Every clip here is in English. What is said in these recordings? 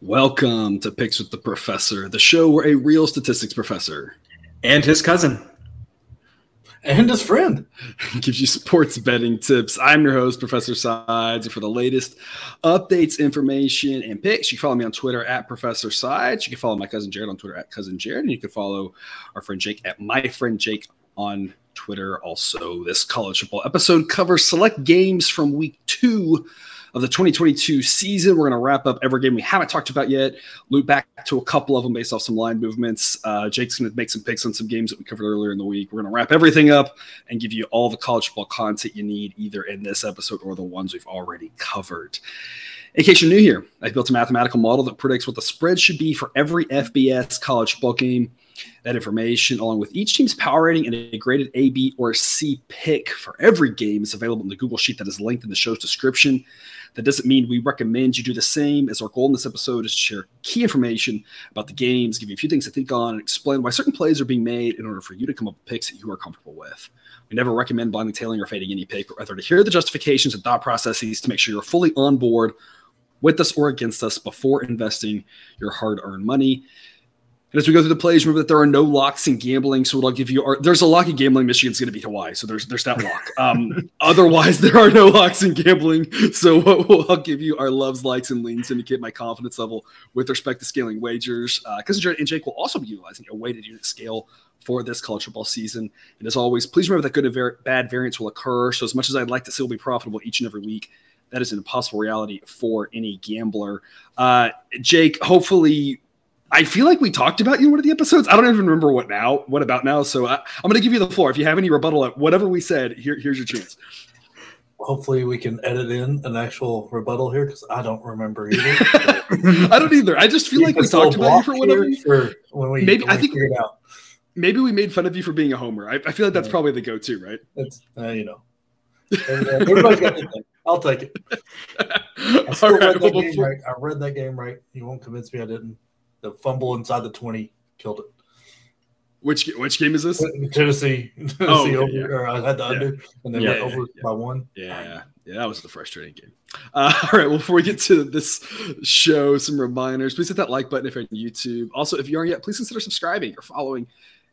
Welcome to Picks with the Professor, the show where a real statistics professor and his cousin and his friend gives you sports betting tips. I'm your host, Professor Sides, and for the latest updates, information, and picks, you can follow me on Twitter at Professor Sides. You can follow my cousin Jared on Twitter at Cousin Jared, and you can follow our friend Jake at My Friend Jake on Twitter. Also, this college football episode covers select games from week 2 of the 2022 season. We're going to wrap up every game we haven't talked about yet, loop back to a couple of them based off some line movements. Jake's going to make some picks on some games that we covered earlier in the week. We're going to wrap everything up and give you all the college football content you need, either in this episode or the ones we've already covered. In case you're new here, I've built a mathematical model that predicts what the spread should be for every FBS college football game. That information, along with each team's power rating and a graded A, B, or C pick for every game, is available in the Google Sheet that is linked in the show's description. That doesn't mean we recommend you do the same, as our goal in this episode is to share key information about the games, give you a few things to think on, and explain why certain plays are being made in order for you to come up with picks that you are comfortable with. We never recommend blindly tailing or fading any pick, but rather to hear the justifications and thought processes to make sure you're fully on board with us or against us before investing your hard-earned money. And as we go through the plays, remember that there are no locks in gambling. So what I'll give you there's a lock in gambling. Michigan's going to beat Hawaii. So there's that lock. Otherwise, there are no locks in gambling. So what I'll give you are loves, likes, and leans to indicate my confidence level with respect to scaling wagers. Cousin Jared and Jake will also be utilizing a weighted unit scale for this college football season. And as always, please remember that good and bad variance will occur. So as much as I'd like to see we'll be profitable each and every week, that is an impossible reality for any gambler. Jake, hopefully, I feel like we talked about you in one of the episodes. I don't even remember what about now. So I'm going to give you the floor. If you have any rebuttal at whatever we said, here's your chance. Hopefully we can edit in an actual rebuttal here, because I don't remember either. I don't either. I just feel like we talked about you for whatever. Maybe we made fun of you for being a homer. I feel like that's probably the go-to, right? It's everybody's got anything. I'll take it. I read that game right. You won't convince me I didn't. The fumble inside the 20 killed it. Which game is this? Tennessee over. Or I had the under, and they went over by one. Yeah, that was the frustrating game. All right, well, before we get to this show, some reminders. Please hit that like button if you're on YouTube. Also, if you aren't yet, please consider subscribing or following.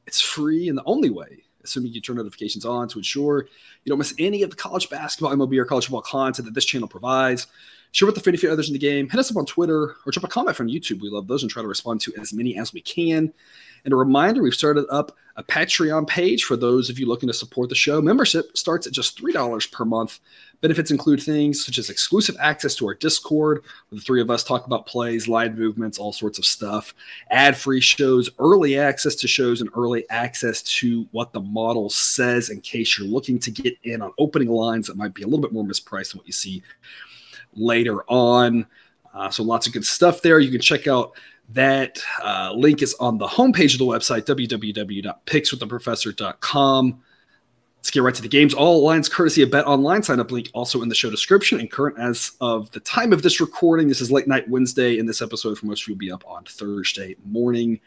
It's free, and the only way, assuming you turn notifications on, to ensure you don't miss any of the college basketball, MLB, or college football content that this channel provides. Share with the fantasy others in the game. Hit us up on Twitter or drop a comment from YouTube. We love those and try to respond to as many as we can. And a reminder, we've started up a Patreon page for those of you looking to support the show. Membership starts at just $3 per month. Benefits include things such as exclusive access to our Discord, where the three of us talk about plays, line movements, all sorts of stuff, ad-free shows, early access to shows, and early access to what the model says in case you're looking to get in on opening lines that might be a little bit more mispriced than what you see later on. So lots of good stuff there. You can check out that link is on the homepage of the website, www.pickswiththeprofessor.com. Let's get right to the games. All lines courtesy of Bet Online. Sign up link also in the show description and current as of the time of this recording. This is late night Wednesday, and this episode for most of you will be up on Thursday morning.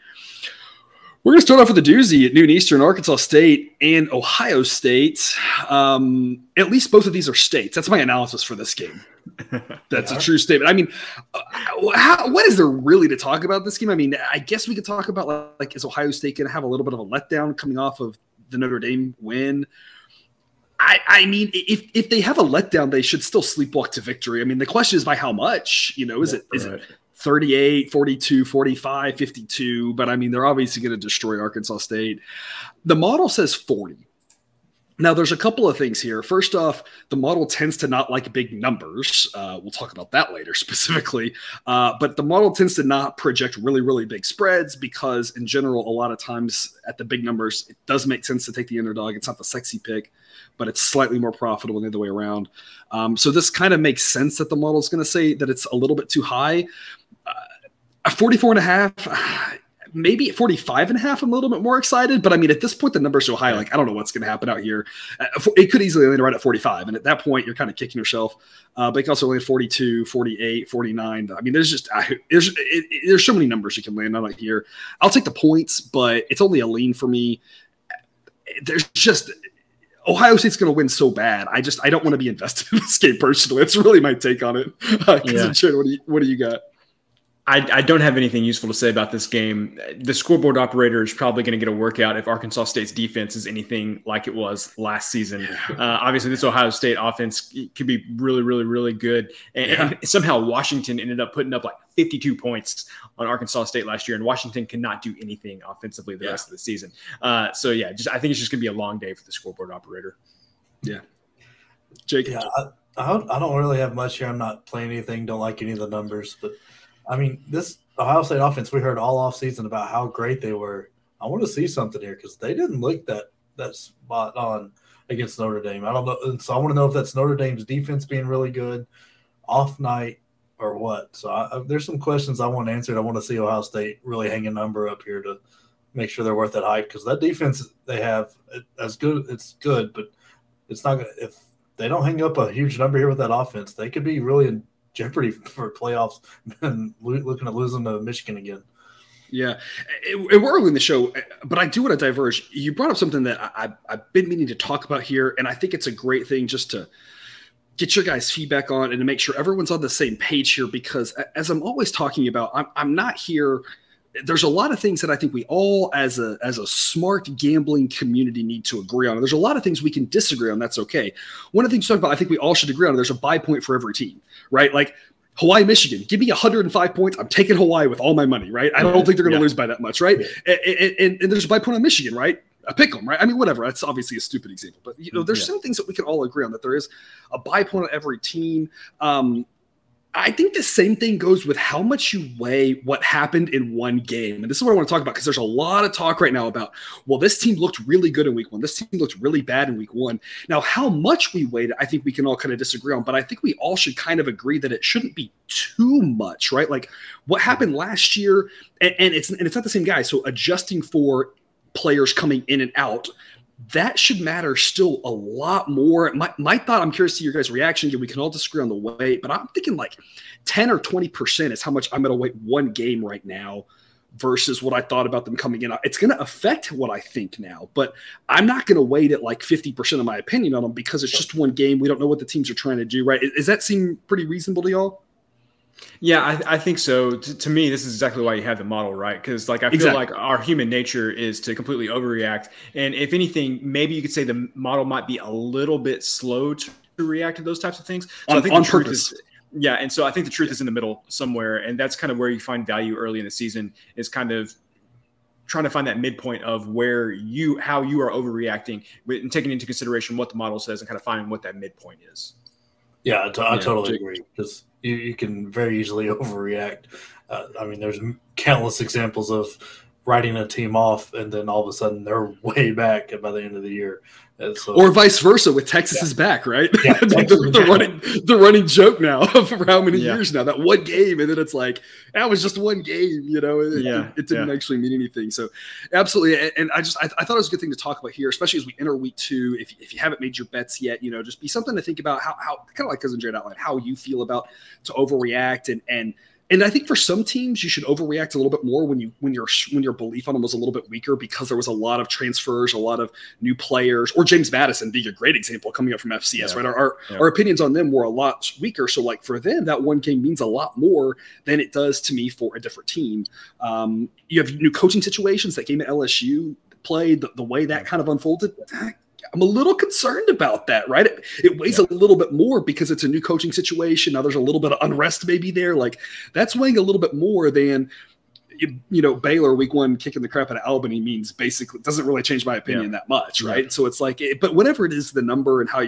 We're going to start off with a doozy at noon Eastern. Arkansas State and Ohio State. At least both of these are states. That's my analysis for this game. That's a true statement. I mean, what is there really to talk about this game? I mean, I guess we could talk about, like, is Ohio State going to have a little bit of a letdown coming off of the Notre Dame win? I mean, if they have a letdown, they should still sleepwalk to victory. I mean, the question is by how much? Is it 38, 42, 45, 52? But, I mean, they're obviously going to destroy Arkansas State. The model says 40. Now, there's a couple of things here. First off, the model tends to not like big numbers. We'll talk about that later specifically. But the model tends to not project really, really big spreads because, in general, a lot of times at the big numbers, it does make sense to take the underdog. It's not the sexy pick, but it's slightly more profitable the other way around. So this kind of makes sense that the model is going to say that it's a little bit too high. 44.5, maybe at 45.5, I'm a little bit more excited. But I mean, at this point, the number's so high, like, I don't know what's going to happen out here. It could easily land right at 45. And at that point, you're kind of kicking yourself. But it can also land 42, 48, 49. I mean, there's so many numbers you can land on it here. I'll take the points, but it's only a lean for me. There's just Ohio State's going to win so bad. I don't want to be invested in this game personally. It's really my take on it. What do you got? I don't have anything useful to say about this game. The scoreboard operator is probably going to get a workout if Arkansas State's defense is anything like it was last season. Obviously, this Ohio State offense could be really, really, really good. And somehow Washington ended up putting up like 52 points on Arkansas State last year, and Washington cannot do anything offensively the rest of the season. I think it's just going to be a long day for the scoreboard operator. Yeah. Jake? Yeah, I don't really have much here. I'm not playing anything, don't like any of the numbers, but I mean, this Ohio State offense, we heard all offseason about how great they were. I want to see something here because they didn't look that spot on against Notre Dame. I don't know. And so I want to know if that's Notre Dame's defense being really good, off night, or what. So there's some questions I want answered. I want to see Ohio State really hang a number up here to make sure they're worth that hype because that defense they have, it's good, but it's not – if they don't hang up a huge number here with that offense, they could be really in jeopardy for playoffs and looking at losing to Michigan again. Yeah, we're early in the show, but I do want to diverge. You brought up something that I've been meaning to talk about here, and I think it's a great thing just to get your guys' feedback on and to make sure everyone's on the same page here because as I'm always talking about, I'm not here – there's a lot of things that I think we all as a smart gambling community need to agree on. There's a lot of things we can disagree on. That's okay. One of the things to talk about, I think we all should agree on, there's a buy point for every team, right? Like Hawaii, Michigan, give me 105 points. I'm taking Hawaii with all my money, right? I don't think they're going to lose by that much, right? And there's a buy point on Michigan, right? A pick 'em, right? I mean, whatever. That's obviously a stupid example, but there's some things that we can all agree on that there is a buy point on every team. I think the same thing goes with how much you weigh what happened in one game. And this is what I want to talk about because there's a lot of talk right now about, well, this team looked really good in week one. This team looked really bad in week one. Now, how much we weighed it, I think we can all kind of disagree on, but I think we all should kind of agree that it shouldn't be too much, right? Like what happened last year, and it's not the same guy. So adjusting for players coming in and out, that should matter still a lot more. My thought, I'm curious to see your guys' reaction. Again, we can all disagree on the weight, but I'm thinking like 10 or 20% is how much I'm going to weight one game right now versus what I thought about them coming in. It's going to affect what I think now, but I'm not going to weight it like 50% of my opinion on them because it's just one game. We don't know what the teams are trying to do, right? Does that seem pretty reasonable to y'all? Yeah, I think so. To me, this is exactly why you have the model, right? Because I feel like our human nature is to completely overreact. And if anything, maybe you could say the model might be a little bit slow to react to those types of things. So I think on the truth purpose. And so I think the truth is in the middle somewhere. And that's kind of where you find value early in the season is kind of trying to find that midpoint of how you are overreacting and taking into consideration what the model says and kind of finding what that midpoint is. Yeah, I totally agree because you can very easily overreact. I mean, there's countless examples of writing a team off and then all of a sudden they're way back by the end of the year. Or vice versa with Texas is back, right? Yeah, the running joke now for how many years now, that one game. And then it's like, that was just one game, it didn't actually mean anything. So absolutely. And I thought it was a good thing to talk about here, especially as we enter week 2. If you haven't made your bets yet, just be something to think about how kind of like Cousin Jared outlined, how you feel about to overreact and I think for some teams, you should overreact a little bit more when your belief on them was a little bit weaker because there was a lot of transfers, a lot of new players, or James Madison being a great example coming up from FCS, right? Our opinions on them were a lot weaker. So like for them, that one game means a lot more than it does to me for a different team. You have new coaching situations. That game at LSU played, the way that kind of unfolded. I'm a little concerned about that, right? It weighs a little bit more because it's a new coaching situation. Now there's a little bit of unrest maybe there. Like that's weighing a little bit more than, Baylor week 1 kicking the crap out of Albany means basically doesn't really change my opinion that much, right? Yeah. So it's like, but whatever it is, the number and how,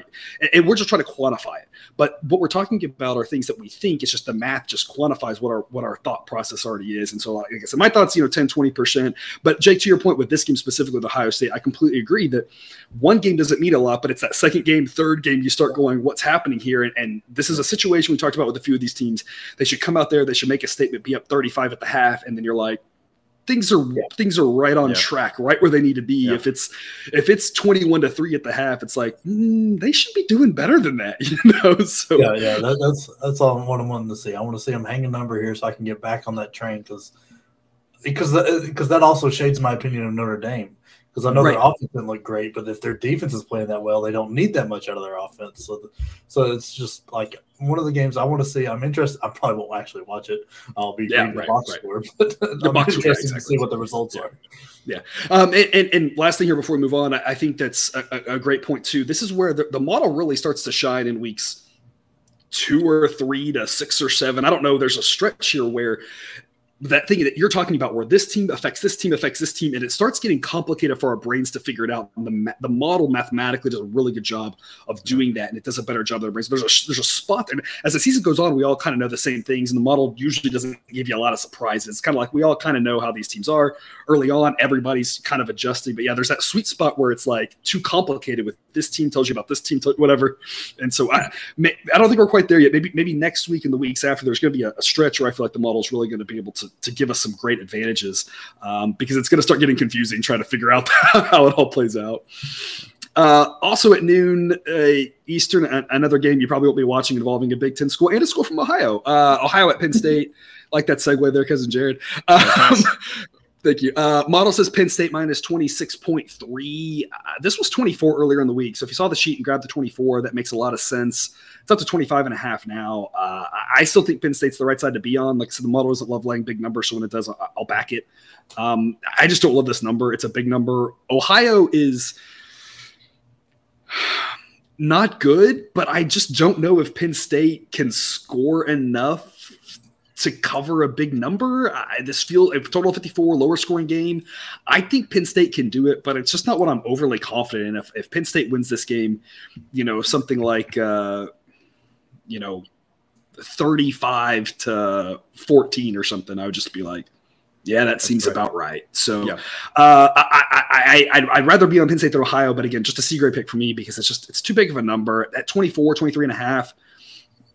and we're just trying to quantify it. But what we're talking about are things that we think. It's just the math just quantifies what our thought process already is. And so, like I said, my thoughts, 10, 20%. But Jake, to your point with this game specifically with Ohio State, I completely agree that one game doesn't mean a lot, but it's that second game, third game, you start going, what's happening here? And this is a situation we talked about with a few of these teams. They should come out there, they should make a statement, be up 35 at the half, and then you're like, things are right on track, right where they need to be. Yeah. If it's 21-3 at the half, it's like they should be doing better than that, So that's all what I'm wanting to see. I want to see them hang a number here so I can get back on that train because that also shades my opinion of Notre Dame Because I know their offense didn't look great, but if their defense is playing that well, they don't need that much out of their offense. So it's just like one of the games I want to see. I'm interested. I probably won't actually watch it. I'll be reading the box score, but I'm interested to see what the results are. Yeah. And last thing here before we move on, I think that's a great point too. This is where the model really starts to shine in weeks 2 or 3 to 6 or 7. I don't know. There's a stretch here where that thing that you're talking about where this team affects this team, and it starts getting complicated for our brains to figure it out. And the model mathematically does a really good job of doing that, and it does a better job than our brains. There's a spot there. As the season goes on, we all kind of know the same things, and the model usually doesn't give you a lot of surprises. It's kind of like we all kind of know how these teams are early on. Everybody's kind of adjusting, but yeah, there's that sweet spot where it's like too complicated with this team tells you about this team, whatever. And so I don't think we're quite there yet. Maybe next week and the weeks after, there's going to be a stretch where I feel like the model is really going to be able to give us some great advantages because it's going to start getting confusing trying to figure out how it all plays out. Also at noon Eastern, another game you probably won't be watching involving a Big Ten school and a school from Ohio. Ohio at Penn State. Like that segue there, Cousin Jared. Thank you. Model says Penn State minus 26.3. This was 24 earlier in the week. So if you saw the sheet and grabbed the 24, that makes a lot of sense. It's up to 25.5 now. I still think Penn State's the right side to be on. Like I said, the model doesn't love laying big numbers. So when it does, I'll back it. I just don't love this number. It's a big number. Ohio is not good, but I just don't know if Penn State can score enough to cover a big number. This feels a total of 54, lower scoring game. I think Penn State can do it, but it's just not what I'm overly confident in. If Penn State wins this game, something like 35-14 or something, I would just be like, yeah, that seems about right. So yeah. I'd rather be on Penn State than Ohio, but again, just a C grade pick for me because it's too big of a number. At 24, 23.5,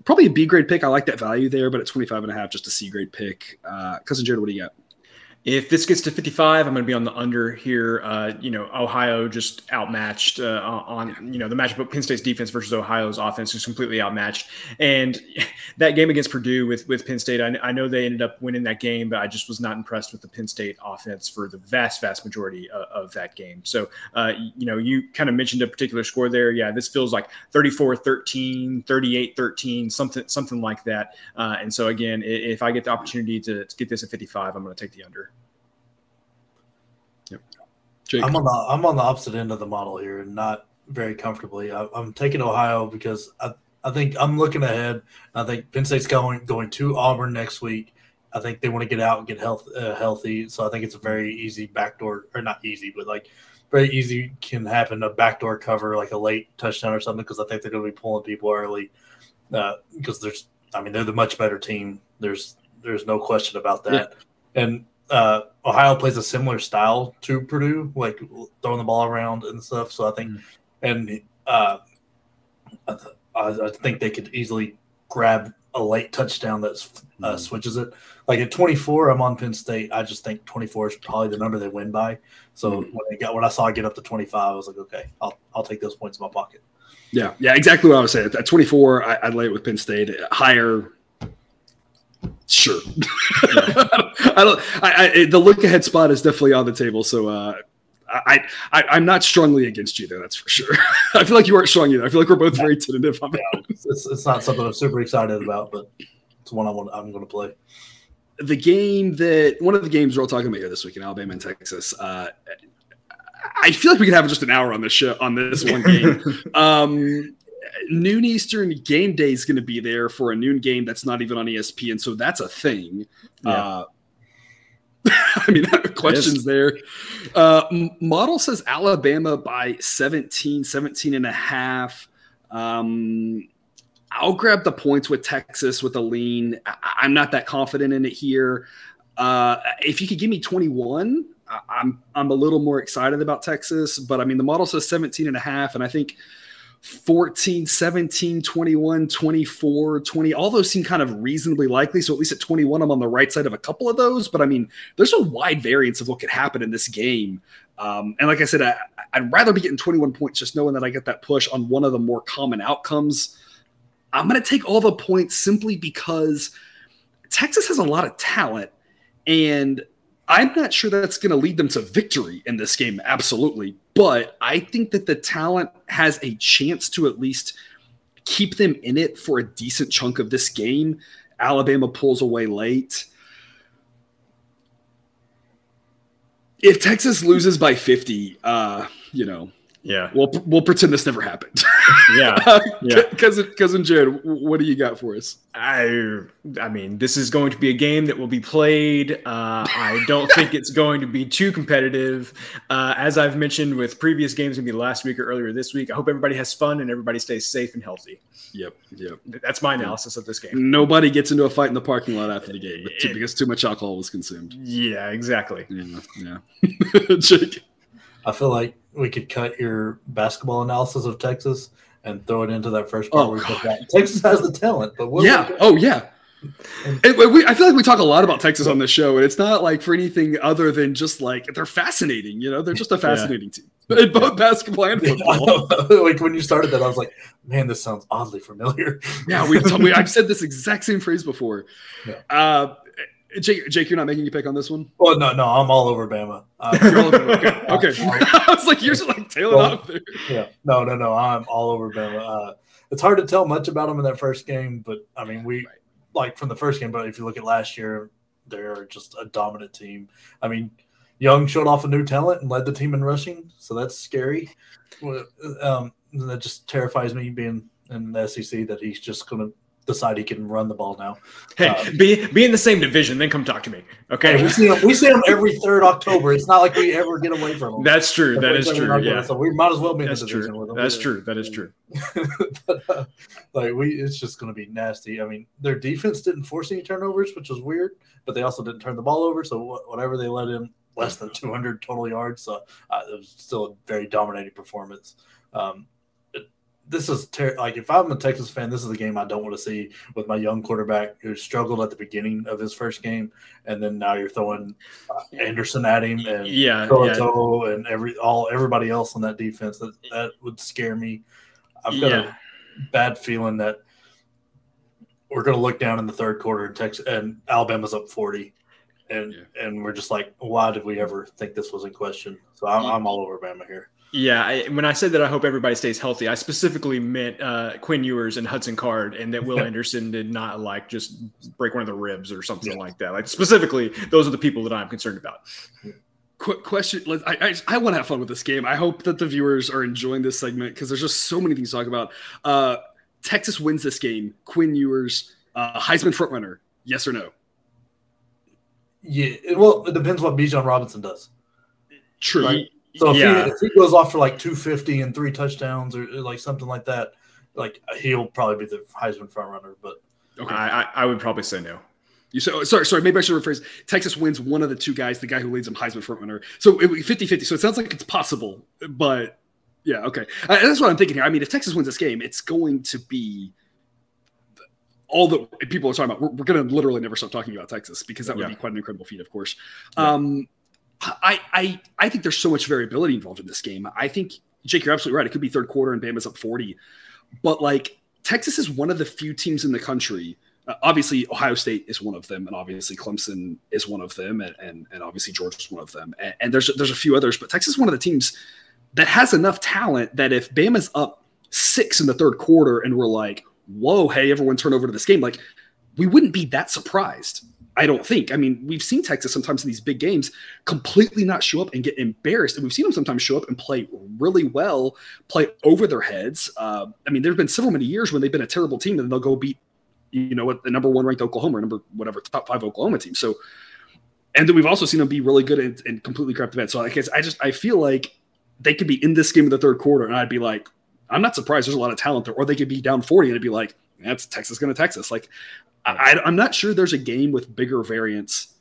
probably a B grade pick. I like that value there, but at 25.5, just a C grade pick. Cousin Jared, what do you got? If this gets to 55, I'm going to be on the under here. Ohio just outmatched on the matchup of Penn State's defense versus Ohio's offense is completely outmatched. And that game against Purdue with Penn State, I know they ended up winning that game, but I just was not impressed with the Penn State offense for the vast majority of that game. So, you kind of mentioned a particular score there. Yeah, this feels like 34-13, 38-13, something like that. And so, again, if I get the opportunity to get this at 55, I'm going to take the under. Jake. I'm on the opposite end of the model here and not very comfortably. I'm taking Ohio because I think I'm looking ahead. I think Penn State's going to Auburn next week. I think they want to get out and get healthy. So I think it's a very easy backdoor, or not easy, but like very easy can happen, a backdoor cover, like a late touchdown or something, because I think they're going to be pulling people early because they're the much better team. There's no question about that. Yeah. And Ohio plays a similar style to Purdue, like throwing the ball around and stuff. So I think, I think they could easily grab a late touchdown that switches it. Like at 24, I'm on Penn State. I just think 24 is probably the number they win by. So when I saw it get up to 25, I was like, okay, I'll take those points in my pocket. Yeah, exactly what I was saying. At 24, I'd lay it with Penn State. Higher. Sure. The look ahead spot is definitely on the table. So I'm not strongly against you there. That's for sure. I feel like you aren't strong either. I feel like we're both very tentative on that. It's not something I'm super excited about, but it's one I'm going to play. One of the games we're all talking about here this week in Alabama and Texas. I feel like we could have just an hour on this show on this one game. Noon Eastern game day is going to be there for a noon game that's not even on ESPN, so that's a thing. Yeah. Questions there. Model says Alabama by 17 and a half. I'll grab the points with Texas with a lean. I'm not that confident in it here. If you could give me 21, I'm a little more excited about Texas, but the model says 17 and a half, and I think 14, 17, 21, 24, 20, all those seem kind of reasonably likely. So at least at 21, I'm on the right side of a couple of those. But there's a wide variance of what could happen in this game. And like I said, I'd rather be getting 21 points just knowing that I get that push on one of the more common outcomes. I'm going to take all the points simply because Texas has a lot of talent. And I'm not sure that's going to lead them to victory in this game, absolutely. But I think that the talent has a chance to at least keep them in it for a decent chunk of this game. Alabama pulls away late. If Texas loses by 50, yeah, we'll pretend this never happened. Yeah, Cousin Jared, what do you got for us? I mean, this is going to be a game that will be played. I don't think it's going to be too competitive. As I've mentioned with previous games, maybe last week or earlier this week, I hope everybody has fun and everybody stays safe and healthy. Yep. That's my analysis of this game. Nobody gets into a fight in the parking lot after the game because too much alcohol was consumed. Yeah, exactly. Yeah. Jake? I feel like we could cut your basketball analysis of Texas and throw it into that first part where Texas has the talent, but yeah. I feel like we talk a lot about Texas on this show, and it's not like for anything other than just like they're fascinating. They're just a fascinating team in both basketball and football. Like when you started that, I was like, man, this sounds oddly familiar. Yeah, I've said this exact same phrase before. Yeah. Jake, you're not making a pick on this one? Well, no, I'm all over Bama. You're all over, okay. I was like, you're just like tailing off there. Yeah, no, I'm all over Bama. It's hard to tell much about them in that first game, but I mean, like from the first game. But if you look at last year, they're just a dominant team. I mean, Young showed off a new talent and led the team in rushing, so that's scary. That just terrifies me being in the SEC that he's just going to decide he can run the ball now. Hey, be in the same division, then come talk to me. Okay, we see him every 3rd October. It's not like we ever get away from him. That's true. That is true. Yeah, so we might as well be in the division with him. That's true. That is true. But, it's just going to be nasty. I mean, their defense didn't force any turnovers, which was weird, but they also didn't turn the ball over. So whatever they let in, less than 200 total yards. So it was still a very dominating performance. This is like if I'm a Texas fan, this is the game I don't want to see with my young quarterback who struggled at the beginning of his first game, and then now you're throwing Anderson at him and and everybody else on that defense. That would scare me. I've got a bad feeling that we're going to look down in the 3rd quarter and Texas and Alabama's up 40, and we're just like, why did we ever think this was in question? So I'm all over Bama here. Yeah, when I said that I hope everybody stays healthy, I specifically meant Quinn Ewers and Hudson Card, and that Will Anderson did not just break one of the ribs or something like that. Like specifically, those are the people that I'm concerned about. Quick question. I want to have fun with this game. I hope that the viewers are enjoying this segment because there's just so many things to talk about. Texas wins this game. Quinn Ewers, Heisman frontrunner, yes or no? Yeah, well, it depends what Bijan Robinson does. True. Right? So if he goes off for like 250 and 3 touchdowns or like something like that, like he'll probably be the Heisman frontrunner. But okay, I would probably say no. Sorry. Maybe I should rephrase. Texas wins one of the 2 guys, the guy who leads them Heisman frontrunner. So it would be 50-50. So it sounds like it's possible, but yeah, okay. That's what I'm thinking here. I mean, if Texas wins this game, it's going to be all that people are talking about. We're going to literally never stop talking about Texas because that would be quite an incredible feat, of course. Yeah. I think there's so much variability involved in this game. I think, Jake, you're absolutely right. It could be 3rd quarter and Bama's up 40. But, like, Texas is one of the few teams in the country. Obviously, Ohio State is one of them, and obviously Clemson is one of them, and obviously Georgia's one of them. And there's a few others. But Texas is one of the teams that has enough talent that if Bama's up 6 in the 3rd quarter and we're like, whoa, hey, everyone turn over to this game, like, we wouldn't be that surprised. I don't think. I mean, we've seen Texas sometimes in these big games completely not show up and get embarrassed. And we've seen them sometimes show up and play really well, play over their heads. I mean, there have been several many years when they've been a terrible team and they'll go beat, the number 1 ranked Oklahoma or top 5 Oklahoma team. So, and then we've also seen them be really good and completely crap the bed. So I feel like they could be in this game in the 3rd quarter and I'd be like, I'm not surprised there's a lot of talent there. Or they could be down 40 and it'd be like, that's Texas going to Texas. Like, I'm not sure there's a game with bigger variance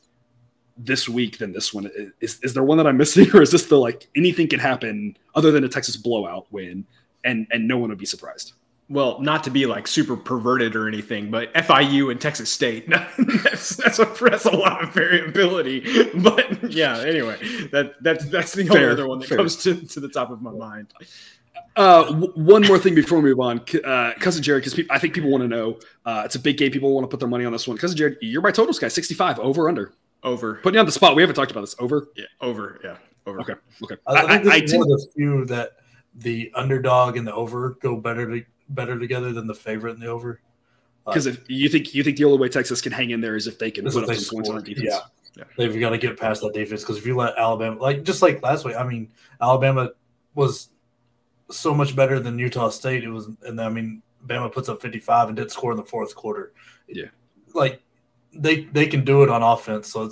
this week than this one. Is there one that I'm missing, or is this the like anything can happen other than a Texas blowout win and no one would be surprised? Well, not to be like super perverted or anything, but FIU and Texas State, that's a lot of variability. But yeah, anyway, that's the only other one that comes to the top of my mind. One more thing before we move on, Cousin Jared, because I think people want to know. It's a big game. People want to put their money on this one. Cousin Jared, you're my totals guy, 65, over under. Over. Putting you on the spot. We haven't talked about this. Over? Yeah, over. Yeah, over. Okay. I think this is one of the few that the underdog and the over go better together than the favorite and the over. Because if you think the only way Texas can hang in there is if they can put up some points on the defense. Yeah. They've got to get past that defense, because if you let Alabama, just like last week, I mean, Alabama was so much better than Utah State. Bama puts up 55 and didn't score in the fourth quarter. Yeah, like they can do it on offense. So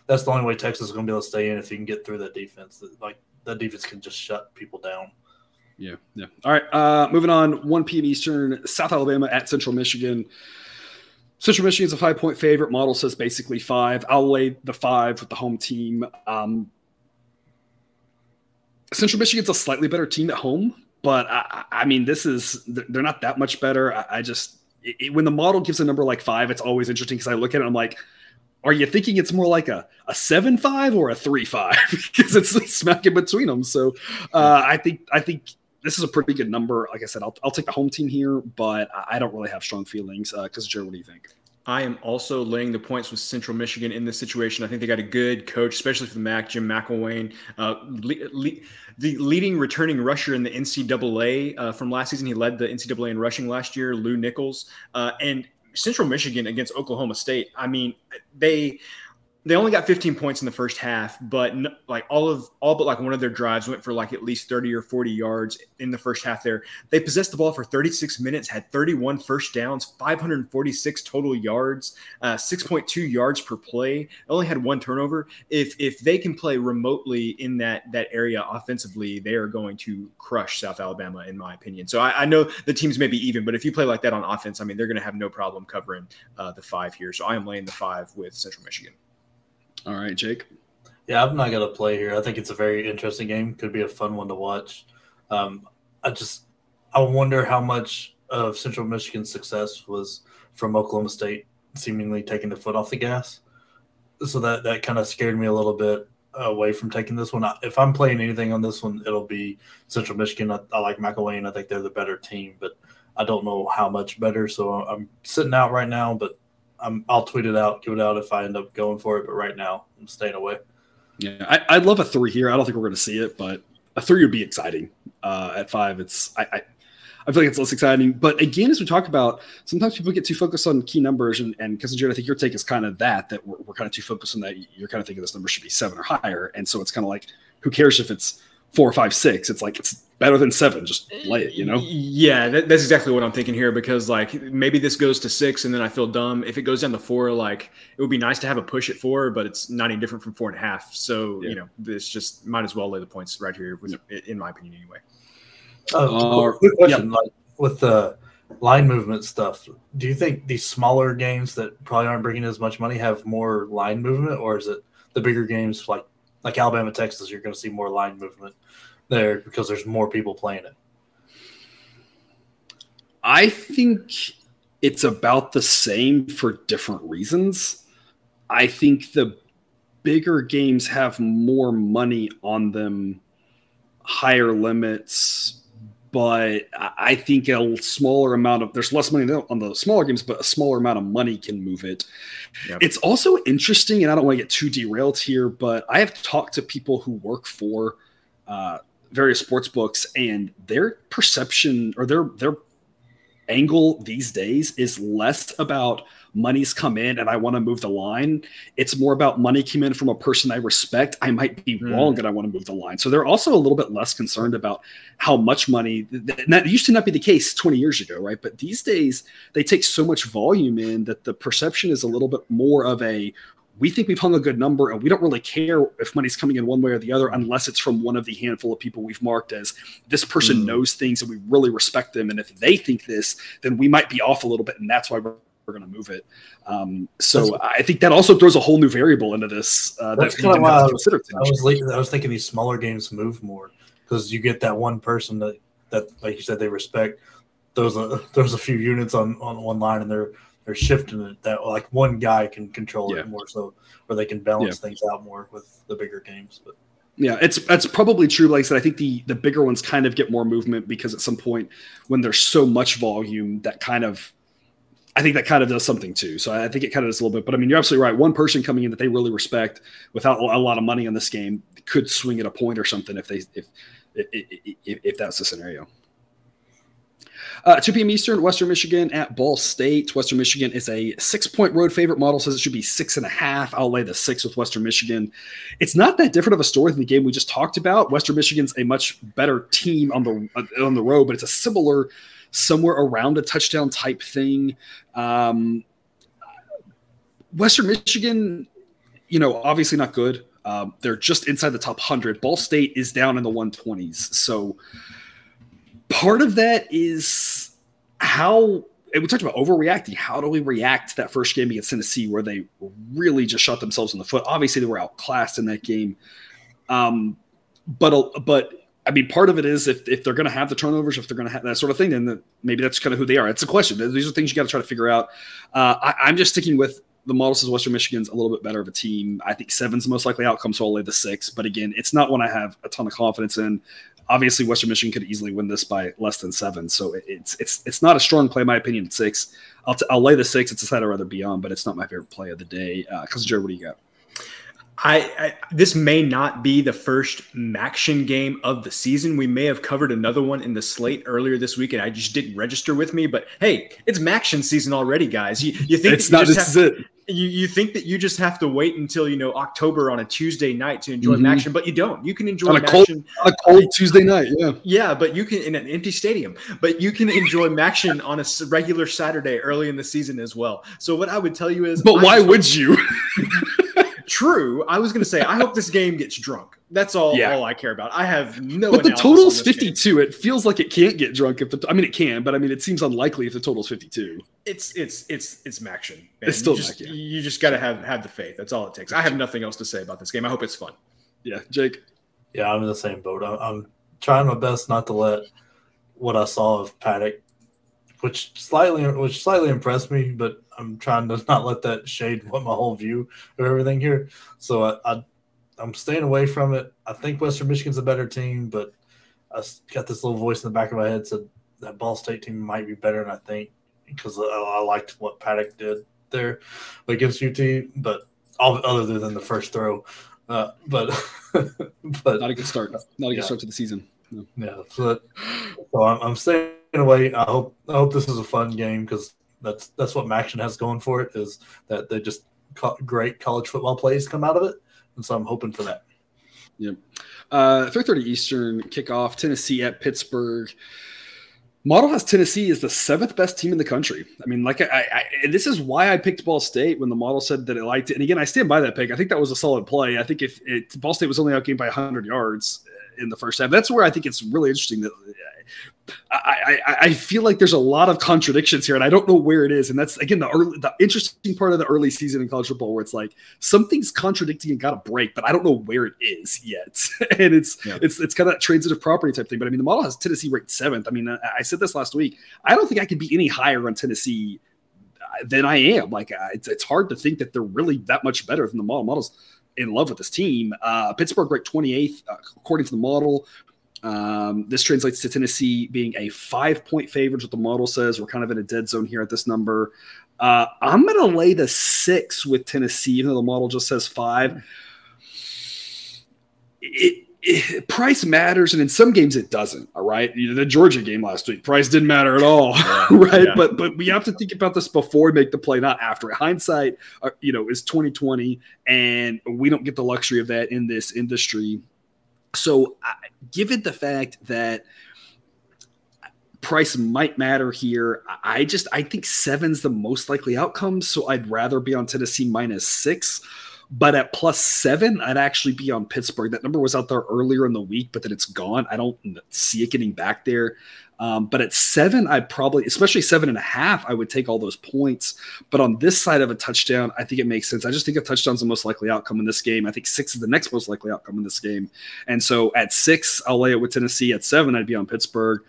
that's the only way Texas is going to be able to stay in, if you can get through that defense. Like that defense can just shut people down. Yeah. All right, moving on. 1 p.m. Eastern, South Alabama at Central Michigan. Central Michigan's a 5-point favorite. Model says basically 5. I'll lay the 5 with the home team. Central Michigan's a slightly better team at home, but I mean, they're not that much better. When the model gives a number like 5, it's always interesting, because I look at it and I'm like, are you thinking it's more like a 7-5 or a 3-5? Because it's smack in between them. So I think this is a pretty good number. Like I said, I'll take the home team here, but I don't really have strong feelings. Because Jared, what do you think? I am also laying the points with Central Michigan in this situation. I think they got a good coach, especially for the MAC, Jim McElwain, the leading returning rusher in the NCAA from last season. He led the NCAA in rushing last year, Lou Nichols. And Central Michigan against Oklahoma State, I mean, they only got 15 points in the first half, but all but like one of their drives went for like at least 30 or 40 yards in the first half there. They possessed the ball for 36 minutes, had 31 first downs, 546 total yards, 6.2 yards per play. Only had 1 turnover. If they can play remotely in that area offensively, they are going to crush South Alabama, in my opinion. So I know the teams may be even, but if you play like that on offense, I mean, they're going to have no problem covering the 5 here. So I am laying the 5 with Central Michigan. All right, Jake. Yeah, I'm not going to play here. I think it's a very interesting game. Could be a fun one to watch. I wonder how much of Central Michigan's success was from Oklahoma State seemingly taking the foot off the gas. So that kind of scared me a little bit away from taking this one. If I'm playing anything on this one, it'll be Central Michigan. I like McElwain. I think they're the better team, but I don't know how much better. So I'm sitting out right now, but I'll tweet it out, give it out if I end up going for it. But right now, I'm staying away. Yeah, I'd love a 3 here. I don't think we're going to see it, but a 3 would be exciting. At 5, I feel like it's less exciting. But again, as we talk about, sometimes people get too focused on key numbers, and because Jared, I think your take is kind of that we're kind of too focused on that. You're kind of thinking this number should be 7 or higher, and so it's kind of like, who cares if it's 4, 5, 6? It's like, it's better than 7. Just lay it, you know? Yeah, that's exactly what I'm thinking here, because like maybe this goes to 6 and then I feel dumb. If it goes down to 4, like it would be nice to have a push at 4, but it's not any different from 4.5. So, you know, this just might as well lay the points right here, in my opinion, anyway. Quick question, like with the line movement stuff, do you think these smaller games that probably aren't bringing as much money have more line movement, or is it the bigger games like Alabama, Texas, you're going to see more line movement there because there's more people playing it? I think it's about the same for different reasons. I think the bigger games have more money on them, higher limits, but I think there's less money on the smaller games, but a smaller amount of money can move it. Yep. It's also interesting, and I don't want to get too derailed here, but I have talked to people who work for various sports books, and their perception or their angle these days is less about money's come in and I want to move the line. It's more about money came in from a person I respect. I might be wrong and I want to move the line. So they're also a little bit less concerned about how much money. That used to not be the case 20 years ago, right? But these days they take so much volume in that the perception is a little bit more of we think we've hung a good number and we don't really care if money's coming in one way or the other unless it's from one of the handful of people we've marked as this person knows things and we really respect them. And if they think this, then we might be off a little bit, and that's why we're going to move it. So I think that also throws a whole new variable into this. That's kind of why I was thinking these smaller games move more, because you get that one person that like you said, they respect. There's a few units on one line, and they're shifting it that like one guy can control it more, so where they can balance things out more with the bigger games. But yeah, that's probably true. Like I said, I think the bigger ones kind of get more movement because at some point when there's so much volume, that kind of I think that kind of does something too. So I think it kind of does a little bit. But I mean, you're absolutely right. One person coming in that they really respect without a lot of money on this game could swing at a point or something if that's the scenario. 2 p.m. Eastern, Western Michigan at Ball State. Western Michigan is a 6-point road favorite. Model says it should be 6.5. I'll lay the 6 with Western Michigan. It's not that different of a story than the game we just talked about. Western Michigan's a much better team on the road, but it's a similar somewhere around a touchdown type thing. Western Michigan, obviously not good. They're just inside the top 100. Ball State is down in the 120s. So part of that is and we talked about overreacting. How do we react to that first game against Tennessee where they really just shot themselves in the foot? Obviously, they were outclassed in that game. But I mean, part of it is if they're going to have the turnovers, if they're going to have that sort of thing, then maybe that's kind of who they are. It's a question. These are things you got to try to figure out. I'm just sticking with the model says Western Michigan's a little bit better of a team. I think 7's the most likely outcome, so I'll lay the 6. But again, it's not one I have a ton of confidence in. Obviously, Western Michigan could easily win this by less than 7, so it's not a strong play, in my opinion, at 6. I'll lay the 6. It's a side I'd rather be on, but it's not my favorite play of the day. Cousin Jared, what do you got? This may not be the first MACtion game of the season. We may have covered another one in the slate earlier this week, and I just didn't register with me. But hey, it's MACtion season already, guys. You think it's not? This is it. You think that you just have to wait until October on a Tuesday night to enjoy MACtion, but you don't. You can enjoy MACtion on a cold Tuesday night. Yeah, but you can in an empty stadium. But you can enjoy MACtion on a regular Saturday early in the season as well. So what I would tell you is, but why would you? True. I was going to say, I hope this game gets drunk. That's all I care about. I have no. But the total's 52. It feels like it can't get drunk. It can, but it seems unlikely if the total's 52. It's MACtion. Man. It's still you just got to have the faith. That's all it takes. I have nothing else to say about this game. I hope it's fun. Yeah, Jake. Yeah, I'm in the same boat. I'm trying my best not to let what I saw of Paddock, which slightly impressed me, but I'm trying to not let that shade what my whole view of everything here. So I'm staying away from it. I think Western Michigan's a better team, but I got this little voice in the back of my head said that Ball State team might be better than I think because I liked what Paddock did there against UT, but other than the first throw. But not a good start. Not a good start to the season. No. Yeah, so I'm staying away. I hope this is a fun game because that's what MACtion has going for it is that they just great college football plays come out of it, and so I'm hoping for that. Yep. 3:30 Eastern kickoff. Tennessee at Pittsburgh. Model has Tennessee as the 7th best team in the country. I mean, this is why I picked Ball State when the model said that it liked it. And again, I stand by that pick. I think that was a solid play. I think if Ball State was only outgained by 100 yards in the first half, that's where I think it's really interesting that I feel like there's a lot of contradictions here, and I don't know where it is. And that's again the interesting part of the early season in college football, where it's like something's contradicting and got a break, but I don't know where it is yet. And it's kind of that transitive property type thing. But I mean, the model has Tennessee ranked 7th. I mean, I said this last week. I don't think I could be any higher on Tennessee than I am. It's hard to think that they're really that much better than the model. Model's in love with this team. Pittsburgh ranked 28th according to the model. This translates to Tennessee being a 5-point favorite, what the model says. We're kind of in a dead zone here at this number. I'm going to lay the 6 with Tennessee, even though the model just says 5. Price matters, and in some games it doesn't. All right, the Georgia game last week, price didn't matter at all, right? Yeah. But we have to think about this before we make the play, not after. Hindsight, is 2020, and we don't get the luxury of that in this industry. So, given the fact that price might matter here, I think 7's the most likely outcome. So I'd rather be on Tennessee -6. But at +7, I'd actually be on Pittsburgh. That number was out there earlier in the week, but then it's gone. I don't see it getting back there. But at 7, I'd probably, especially 7.5, I would take all those points. But on this side of a touchdown, I think it makes sense. I just think a touchdown's the most likely outcome in this game. I think 6 is the next most likely outcome in this game. And so at 6, I'll lay it with Tennessee. At 7, I'd be on Pittsburgh.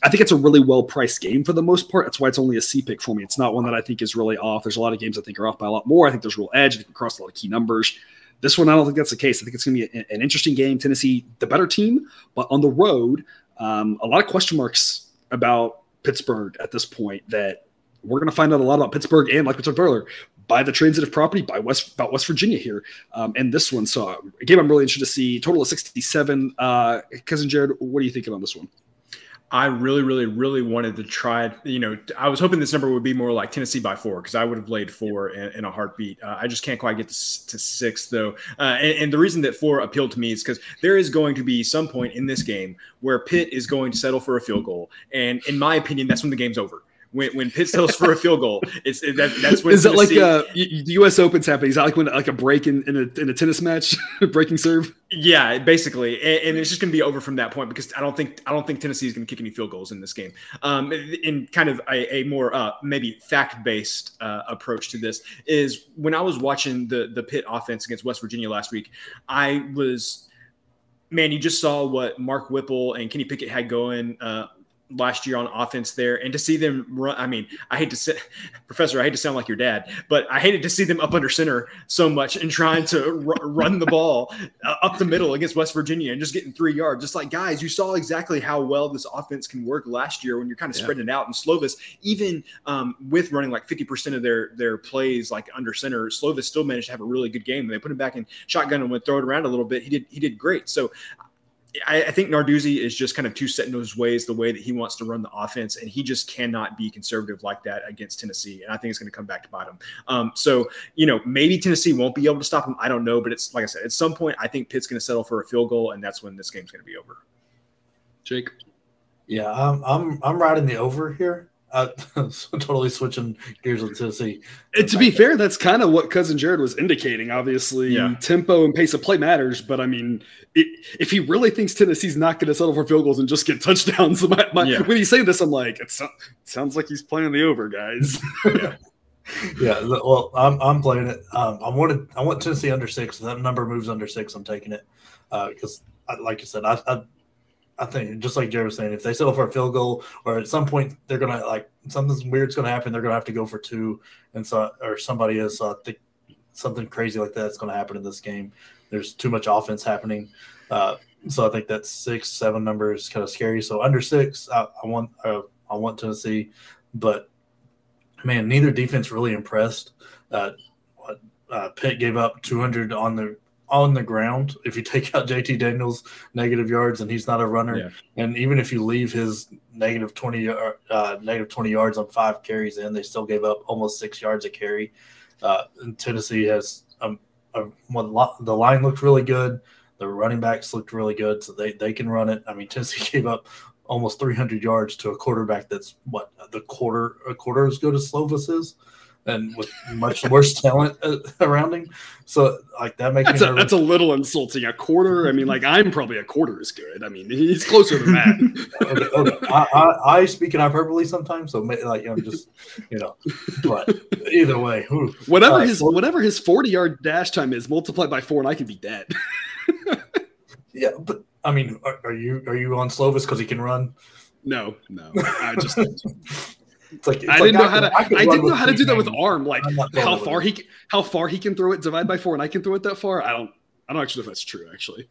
I think it's a really well-priced game for the most part. That's why it's only a C pick for me. It's not one that I think is really off. There's a lot of games I think are off by a lot more. I think there's real edge. I think across a lot of key numbers. This one, I don't think that's the case. I think it's going to be an interesting game. Tennessee, the better team, but on the road, a lot of question marks about Pittsburgh at this point that we're going to find out a lot about Pittsburgh and, like we talked earlier, by the transitive property, about West Virginia here, and this one. So a game I'm really interested to see. Total of 67. Cousin Jared, what are you thinking on this one? I really, really, really wanted to try. I was hoping this number would be more like Tennessee by 4, because I would have laid 4 in a heartbeat. I just can't quite get to 6, though. And the reason that 4 appealed to me is because there is going to be some point in this game where Pitt is going to settle for a field goal. And in my opinion, that's when the game's over. When Pitt settles for a field goal, that's when. Is that like the U.S. Open's happening? Is that like when a break in a tennis match, breaking serve? Yeah, basically, and it's just going to be over from that point, because I don't think Tennessee is going to kick any field goals in this game. In kind of a more maybe fact-based approach to this is when I was watching the Pitt offense against West Virginia last week, you just saw what Mark Whipple and Kenny Pickett had going last year on offense there, and to see them run. I mean, Professor, I hate to sound like your dad, but I hated to see them up under center so much and trying to run the ball up the middle against West Virginia and just getting 3 yards. Just like, guys, you saw exactly how well this offense can work last year when you're kind of spreading it out. And Slovis, even with running like 50% of their plays like under center, Slovis still managed to have a really good game. When they put him back in shotgun and would throw it around a little bit, he did great. So I think Narduzzi is just kind of too set in his ways, the way that he wants to run the offense, and he just cannot be conservative like that against Tennessee. And I think it's going to come back to bite him. So, maybe Tennessee won't be able to stop him. I don't know, but it's like I said, at some point, I think Pitt's going to settle for a field goal, and that's when this game's going to be over. Jake? Yeah, I'm riding the over here. Totally switching gears with Tennessee. And to be fair, that's kind of what Cousin Jared was indicating. Obviously, tempo and pace of play matters, but I mean, if he really thinks Tennessee's not going to settle for field goals and just get touchdowns, when he's saying this, I'm like, it sounds like he's playing the over, guys. Yeah. Well, I'm playing it. I want Tennessee under 6. If that number moves under 6, I'm taking it because, like you said, I think just like Jared was saying, if they settle for a field goal, or at some point they're gonna something weird's gonna happen, they're gonna have to go for 2, and so or somebody is think something crazy like that's gonna happen in this game. There's too much offense happening, so I think that 6, 7 number is kind of scary. So under 6, I want Tennessee, but man, neither defense really impressed. Pitt gave up 200 on the ground. If you take out JT Daniels' negative yards, and he's not a runner, and even if you leave his negative 20 yards on 5 carries in, they still gave up almost 6 yards a carry. And Tennessee has the line looked really good. The running backs looked really good, so they can run it. I mean, Tennessee gave up almost 300 yards to a quarterback that's a quarter as good as Slovis is, and with much worse talent around him. So that makes me nervous. That's a little insulting. A quarter? I mean, I'm probably a quarter as good. I mean, he's closer than that. Okay. I speak in hyperbole sometimes, so just but either way, whatever his 40-yard dash time is multiplied by 4, and I can beat that. Yeah, but I mean, are you on Slovis because he can run? No. I just. I didn't know how to do that with arm. Like how far he can throw it, divide by 4, and I can throw it that far. I don't actually know if that's true. Actually.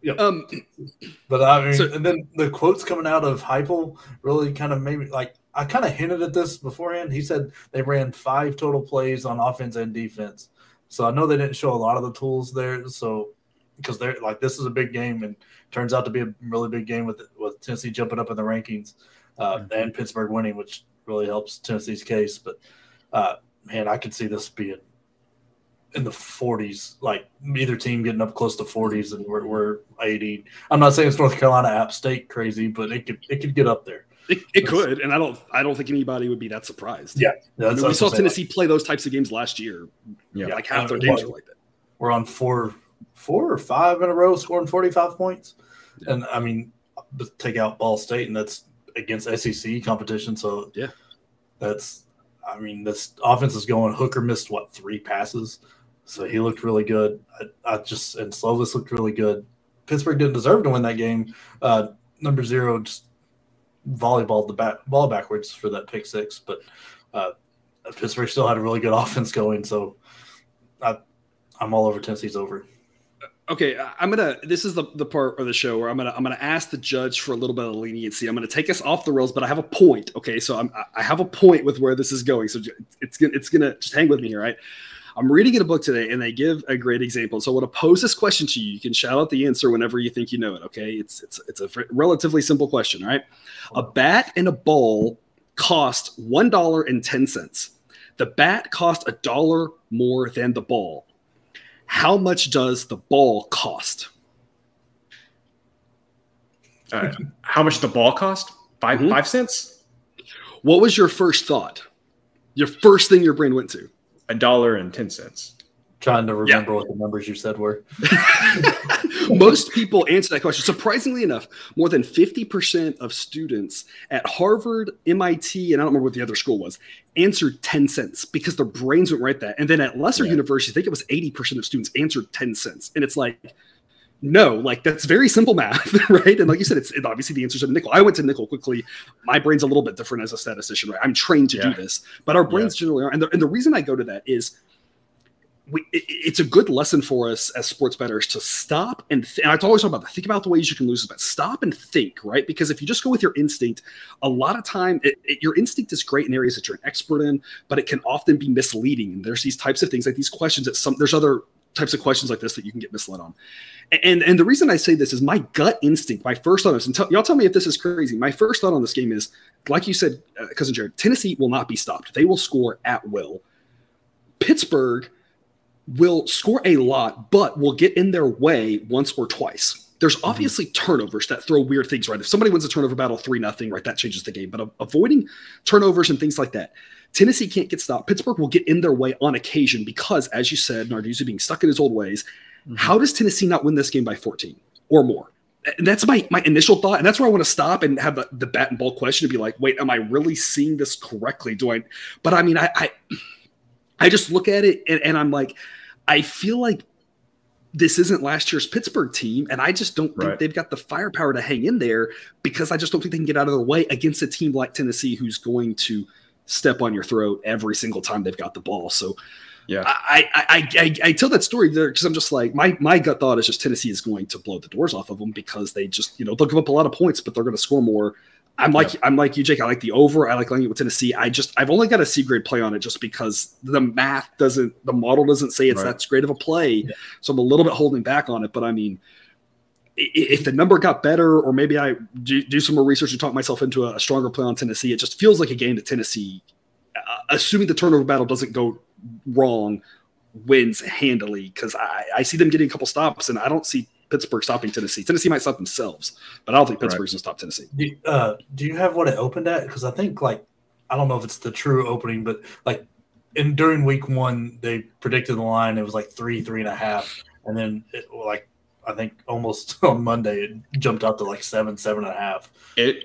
Yeah. But I mean, and then the quotes coming out of Heupel really kind of made me I kind of hinted at this beforehand. He said they ran 5 total plays on offense and defense. So I know they didn't show a lot of the tools there. So because they're this is a big game, and turns out to be a really big game with Tennessee jumping up in the rankings and Pittsburgh winning, which really helps Tennessee's case. But man, I could see this being in the 40s, either team getting up close to 40s, and we're 80. I'm not saying it's North Carolina App State crazy, but it could get up there. It could, and I don't think anybody would be that surprised. Yeah, we saw Tennessee play those types of games last year. Yeah, half their games were like that. We're on 4 or 5 in a row scoring 45 points. Yeah. And I mean, take out Ball State, and that's against SEC competition. So this offense is going. Hooker missed 3 passes, so he looked really good. And Slovis looked really good. Pittsburgh didn't deserve to win that game. Number 0 just volleyballed the ball backwards for that pick 6, but Pittsburgh still had a really good offense going. So I'm all over Tennessee's over. Okay, this is the part of the show where I'm gonna ask the judge for a little bit of leniency. I'm gonna take us off the rails, but I have a point. Okay, so I have a point with where this is going. So it's gonna just hang with me here, right? I'm reading in a book today, and they give a great example. So I want to pose this question to you. You can shout out the answer whenever you think you know it. Okay, it's a relatively simple question. All right, a bat and a ball cost $1.10. The bat cost $1 more than the ball. How much does the ball cost? How much the ball cost? 5 cents? What was your first thought? Your first thing your brain went to? $1.10. Trying to remember what the numbers you said were. Most people answer that question. Surprisingly enough, more than 50% of students at Harvard, MIT, and I don't remember what the other school was, answered 10 cents because their brains went right there. And then at lesser universities, I think it was 80% of students answered 10 cents. And it's like, no, like that's very simple math, right? And like you said, it's obviously the answer's a nickel. I went to nickel quickly. My brain's a little bit different as a statistician, right? I'm trained to do this, but our brains generally are. And the reason I go to that is it's a good lesson for us as sports bettors to stop and I always talk about that. Think about the ways you can lose, but stop and think, right? Because if you just go with your instinct, a lot of time your instinct is great in areas that you're an expert in, but it can often be misleading. And there's these types of things like these questions that there's other types of questions like this that you can get misled on. And the reason I say this is my gut instinct, my first thought is, and y'all tell me if this is crazy. My first thought on this game is, like you said, Cousin Jared, Tennessee will not be stopped. They will score at will. Pittsburgh will score a lot, but will get in their way once or twice. There's obviously turnovers that throw weird things, right? If somebody wins a turnover battle 3-0, right, that changes the game. But avoiding turnovers and things like that, Tennessee can't get stopped. Pittsburgh will get in their way on occasion because, as you said, Narduzzi being stuck in his old ways. How does Tennessee not win this game by 14 or more? And that's my initial thought. And that's where I want to stop and have the bat and ball question to be like, wait, am I really seeing this correctly? But I mean, I just look at it and I'm like, I feel like this isn't last year's Pittsburgh team, and I just don't think they've got the firepower to hang in there because I just don't think they can get out of their way against a team like Tennessee who's going to step on your throat every single time they've got the ball. So I tell that story there because I'm just like, my gut thought is just Tennessee is going to blow the doors off of them because they just, they'll give up a lot of points, but they're going to score more. I'm like you, Jake. I like the over. I like laying it with Tennessee. I've only got a C grade play on it just because the model doesn't say it's that great of a play. Yeah. So I'm a little bit holding back on it. But I mean, if the number got better, or maybe I do some more research and talk myself into a stronger play on Tennessee, it just feels like a game that Tennessee, assuming the turnover battle doesn't go wrong, wins handily because I see them getting a couple stops, and I don't see Pittsburgh stopping Tennessee. Tennessee might stop themselves, but I don't think Pittsburgh's going to stop Tennessee. Do you have what it opened at? Because I think, I don't know if it's the true opening, but during week 1, they predicted the line. It was 3.5. And then I think almost on Monday, it jumped up to 7.5. It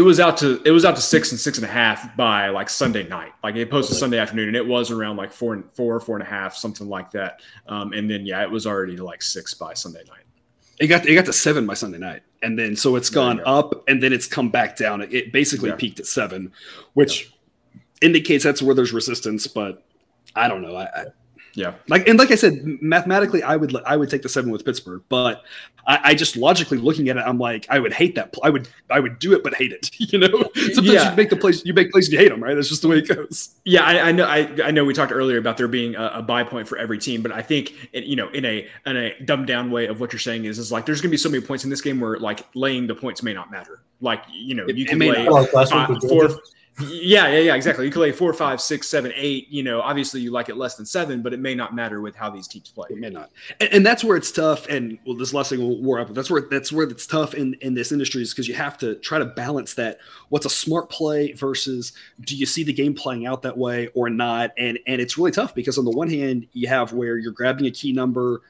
was out to 6 and 6.5 by Sunday night. It posted Sunday afternoon, and it was around 4.5, something like that. And then it was already to 6 by Sunday night. It got to 7 by Sunday night, and then so it's gone up, and then it's come back down. It basically peaked at 7, which indicates that's where there's resistance. But I don't know. Like I said, mathematically, I would take the 7 with Pittsburgh, but I just logically looking at it, I'm like, I would hate that. I would do it, but hate it. Sometimes you make plays and you hate them, right? That's just the way it goes. Yeah, I know. I know. We talked earlier about there being a buy point for every team, but I think in a dumbed down way of what you're saying is there's going to be so many points in this game where laying the points may not matter. You can lay 4. Yeah, exactly. You can lay 4, 5, 6, 7, 8. Obviously you like it less than 7, but it may not matter with how these teams play. It may not, and that's where it's tough. And this last thing will war up. That's where it's tough in this industry is because you have to try to balance that. What's a smart play versus do you see the game playing out that way or not? And it's really tough because on the one hand you have where you're grabbing a key number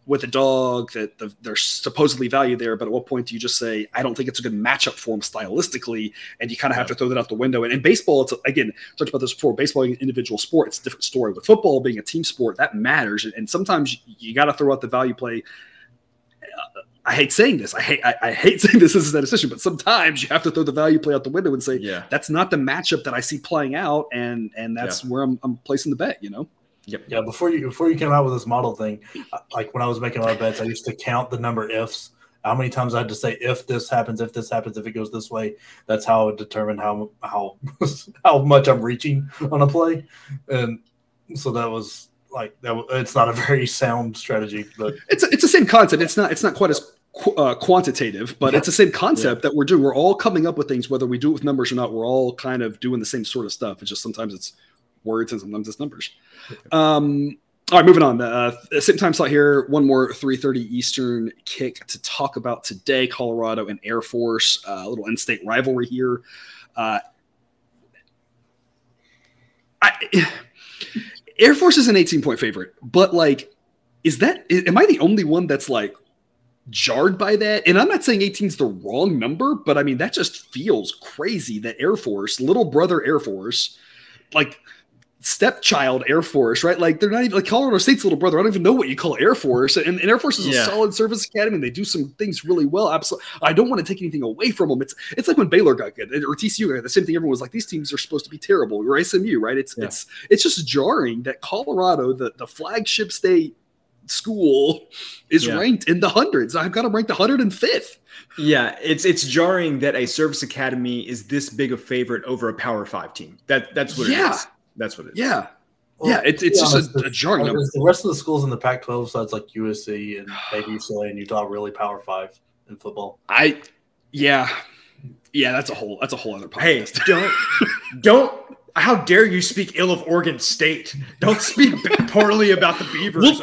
with a dog that there's supposedly value there, but at what point do you just say, I don't think it's a good matchup for him stylistically, and you kind of have to throw that out the window. And in baseball, it's again, talked about this before, baseball being an individual sport, it's a different story. With football being a team sport, that matters. And sometimes you got to throw out the value play. I hate saying this. I hate saying this as a decision, but sometimes you have to throw the value play out the window and say, that's not the matchup that I see playing out. And that's where I'm placing the bet, Yep. Yeah, before you came out with this model thing, like when I was making my bets, I used to count the number ifs. How many times I had to say if this happens, if it goes this way. That's how I would determine how how much I'm reaching on a play, and so that was like that. It's not a very sound strategy, but it's the same concept. It's not quite as quantitative, but it's the same concept that we're doing. We're all coming up with things, whether we do it with numbers or not. We're all kind of doing the same sort of stuff. It's just sometimes it's words and sometimes it's numbers. All right, moving on. Same time slot here. One more 3:30 Eastern kick to talk about today. Colorado and Air Force, a little in-state rivalry here. Air Force is an 18-point favorite, but like, am I the only one that's like jarred by that? And I'm not saying 18 is the wrong number, but I mean, that just feels crazy that Air Force, little brother Air Force, like stepchild Air Force, right? Like they're not even like Colorado State's little brother. I don't even know what you call Air Force. And Air Force is a solid service academy, and they do some things really well. Absolutely, I don't want to take anything away from them. It's like when Baylor got good or TCU got good. The same thing. Everyone was like, these teams are supposed to be terrible. Or SMU, right? It's just jarring that Colorado, the flagship state school, is ranked in the hundreds. I've got them ranked 105th. Yeah, it's jarring that a service academy is this big a favorite over a Power 5 team. That's what it is. That's what it is. Yeah. Well, it's just a jarring number. The rest of the schools in the Pac-12, besides like USC and maybe UCLA and Utah, really Power 5 in football. Yeah, that's a whole other podcast. Hey, don't. How dare you speak ill of Oregon State? Don't speak poorly about the Beavers.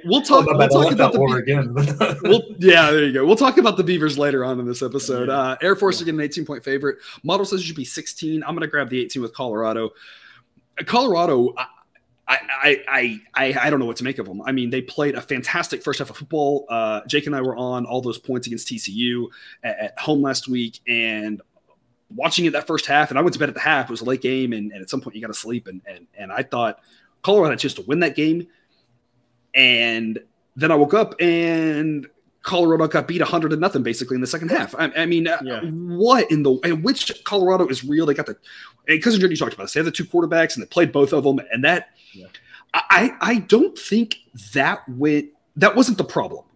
We'll talk about the Oregon. There you go. We'll talk about the Beavers later on in this episode. Air Force again, an 18-point favorite. Model says it should be 16. I'm going to grab the 18 with Colorado. Colorado, I don't know what to make of them. I mean, they played a fantastic first half of football. Jake and I were on all those points against TCU at home last week, and watching it that first half, and I went to bed at the half. It was a late game, and at some point you got to sleep. And I thought Colorado had a chance to win that game. And then I woke up and Colorado got beat 100-0 basically in the second half. I mean, what in which Colorado is real? They got Cousin Jordan, you talked about this. They had the two quarterbacks and they played both of them. And I don't think that wasn't the problem,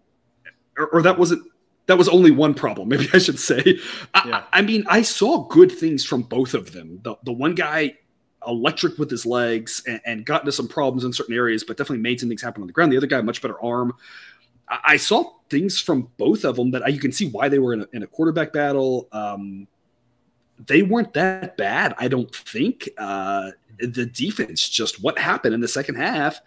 or that was only one problem. Maybe I should say. I mean, I saw good things from both of them. The one guy electric with his legs and got into some problems in certain areas, but definitely made some things happen on the ground. The other guy, much better arm. I saw things from both of them that you can see why they were in a quarterback battle. They weren't that bad, I don't think. The defense, just what happened in the second half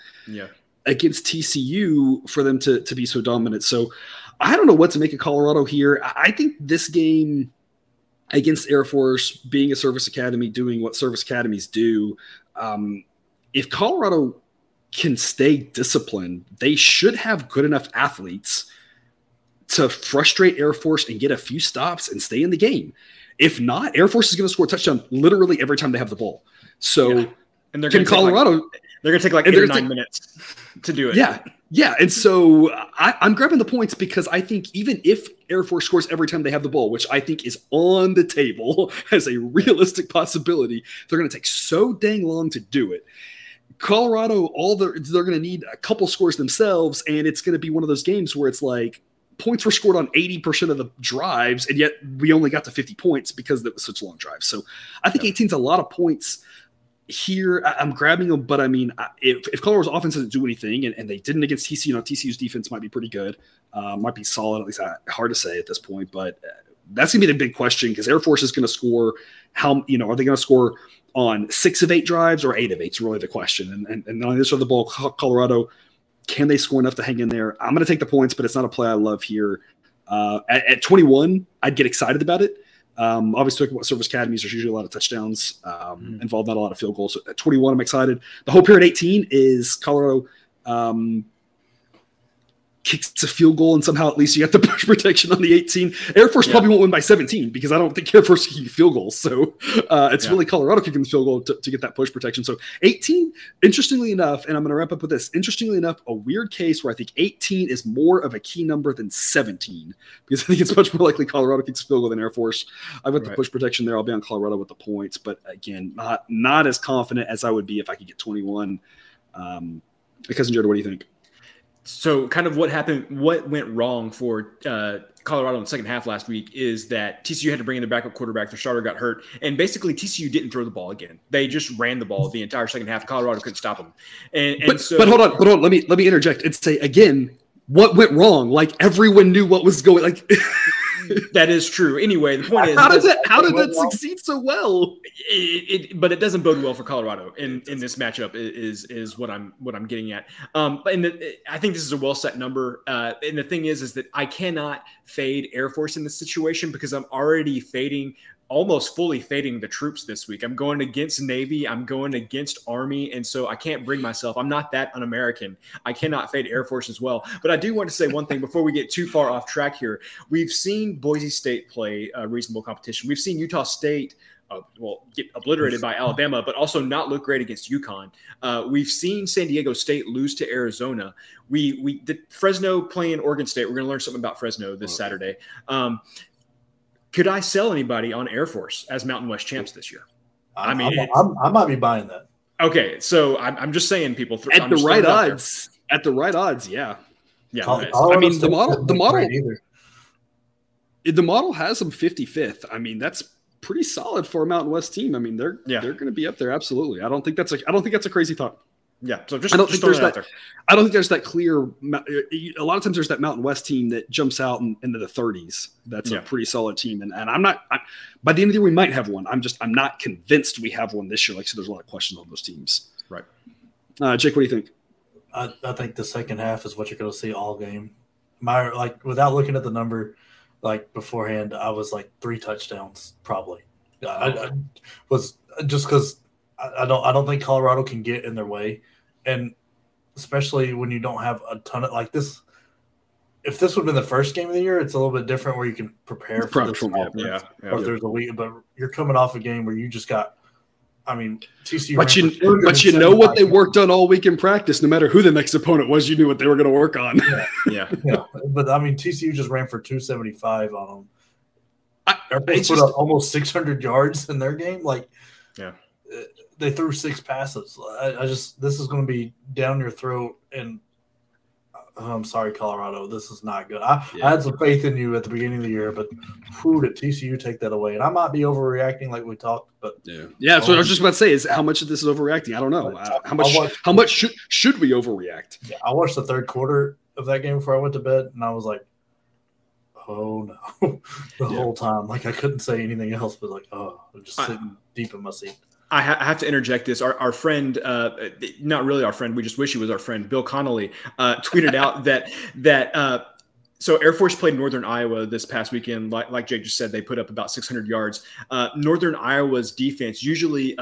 against TCU for them to be so dominant. So I don't know what to make of Colorado here. I think this game against Air Force, being a service academy, doing what service academies do, if Colorado can stay disciplined, they should have good enough athletes to frustrate Air Force and get a few stops and stay in the game. If not, Air Force is going to score a touchdown literally every time they have the ball. So and they're going to they're going to take like 8 or 9 minutes to do it. Yeah. And so I'm grabbing the points because I think even if Air Force scores every time they have the ball, which I think is on the table as a realistic possibility, they're going to take so dang long to do it. Colorado, they're going to need a couple scores themselves, and it's going to be one of those games where it's like points were scored on 80% of the drives, and yet we only got to 50 points because it was such long drives. So I think 18 is a lot of points here. I'm grabbing them, but I mean, if Colorado's offense doesn't do anything, and they didn't against TCU, TCU's defense might be pretty good, might be solid, at least hard to say at this point, but that's going to be the big question because Air Force is going to score are they going to score on 6 of 8 drives or 8 of 8 is really the question. And on this side of the ball, Colorado, can they score enough to hang in there? I'm going to take the points, but it's not a play I love here. At 21, I'd get excited about it. Obviously, talking about service academies, there's usually a lot of touchdowns involved, not a lot of field goals. So at 21, I'm excited. The hope here at 18 is Colorado kicks a field goal, and somehow at least you got the push protection on the 18. Air Force probably won't win by 17 because I don't think Air Force can kick field goals. So it's really Colorado kicking the field goal to get that push protection. So 18, interestingly enough, and I'm going to wrap up with this, interestingly enough, a weird case where I think 18 is more of a key number than 17 because I think it's much more likely Colorado kicks a field goal than Air Force. I've got the push protection there. I'll be on Colorado with the points, but again, not as confident as I would be if I could get 21. Cousin Jared, what do you think? So kind of what went wrong for Colorado in the second half last week is that TCU had to bring in their backup quarterback. Their starter got hurt. And basically TCU didn't throw the ball again. They just ran the ball the entire second half. Colorado couldn't stop them. But hold on. Let me interject and say again, what went wrong? Like everyone knew what was going like that is true. Anyway, the point is how did that succeed so well? But it doesn't bode well for Colorado in this matchup is what I'm getting at. I think this is a well set number. And the thing is that I cannot fade Air Force in this situation because I'm already almost fully fading the troops this week. I'm going against Navy. I'm going against Army. And so I can't bring myself. I'm not that un-American. I cannot fade Air Force as well. But I do want to say one thing before we get too far off track here. We've seen Boise State play a reasonable competition. We've seen Utah State get obliterated by Alabama, but also not look great against UConn. We've seen San Diego State lose to Arizona. We did Fresno playing Oregon State. We're going to learn something about Fresno this Saturday. Could I sell anybody on Air Force as Mountain West champs this year? I might be buying that. Okay, so I'm just saying, people at the right odds. At the right odds, yeah. I mean, the model has them 55th. I mean, that's pretty solid for a Mountain West team. I mean, they're going to be up there absolutely. I don't think that's a crazy thought. Yeah, so I don't think there's that clear. A lot of times there's that Mountain West team that jumps out into the 30s. That's a pretty solid team, and by the end of the year we might have one. I'm not convinced we have one this year. So there's a lot of questions on those teams. Right. Jake, what do you think? I think the second half is what you're going to see all game. Without looking at the number, beforehand, I was 3 touchdowns probably. I was just because. I don't think Colorado can get in their way, and especially when you don't have a ton of this. If this would have been the first game of the year, it's a little bit different where you can prepare for this. Or if there's a week, but you're coming off a game where you just got. I mean, TCU. But you know what they worked on all week in practice. No matter who the next opponent was, you knew what they were going to work on. Yeah. But I mean, TCU just ran for 275 on them. They put up almost 600 yards in their game. They threw 6 passes. This is going to be down your throat. And I'm sorry, Colorado, this is not good. I had some faith in you at the beginning of the year, but did TCU take that away? And I might be overreacting like we talked, but that's what I was just about to say. Is how much of this is overreacting? I don't know. How much should we overreact? Yeah, I watched the third quarter of that game before I went to bed, and I was like, oh no, the whole time. I couldn't say anything else, but I'm just sitting deep in my seat. I have to interject this. Our friend, not really our friend, we just wish he was our friend, Bill Connolly, tweeted out that so Air Force played Northern Iowa this past weekend. Like Jake just said, they put up about 600 yards. Northern Iowa's defense usually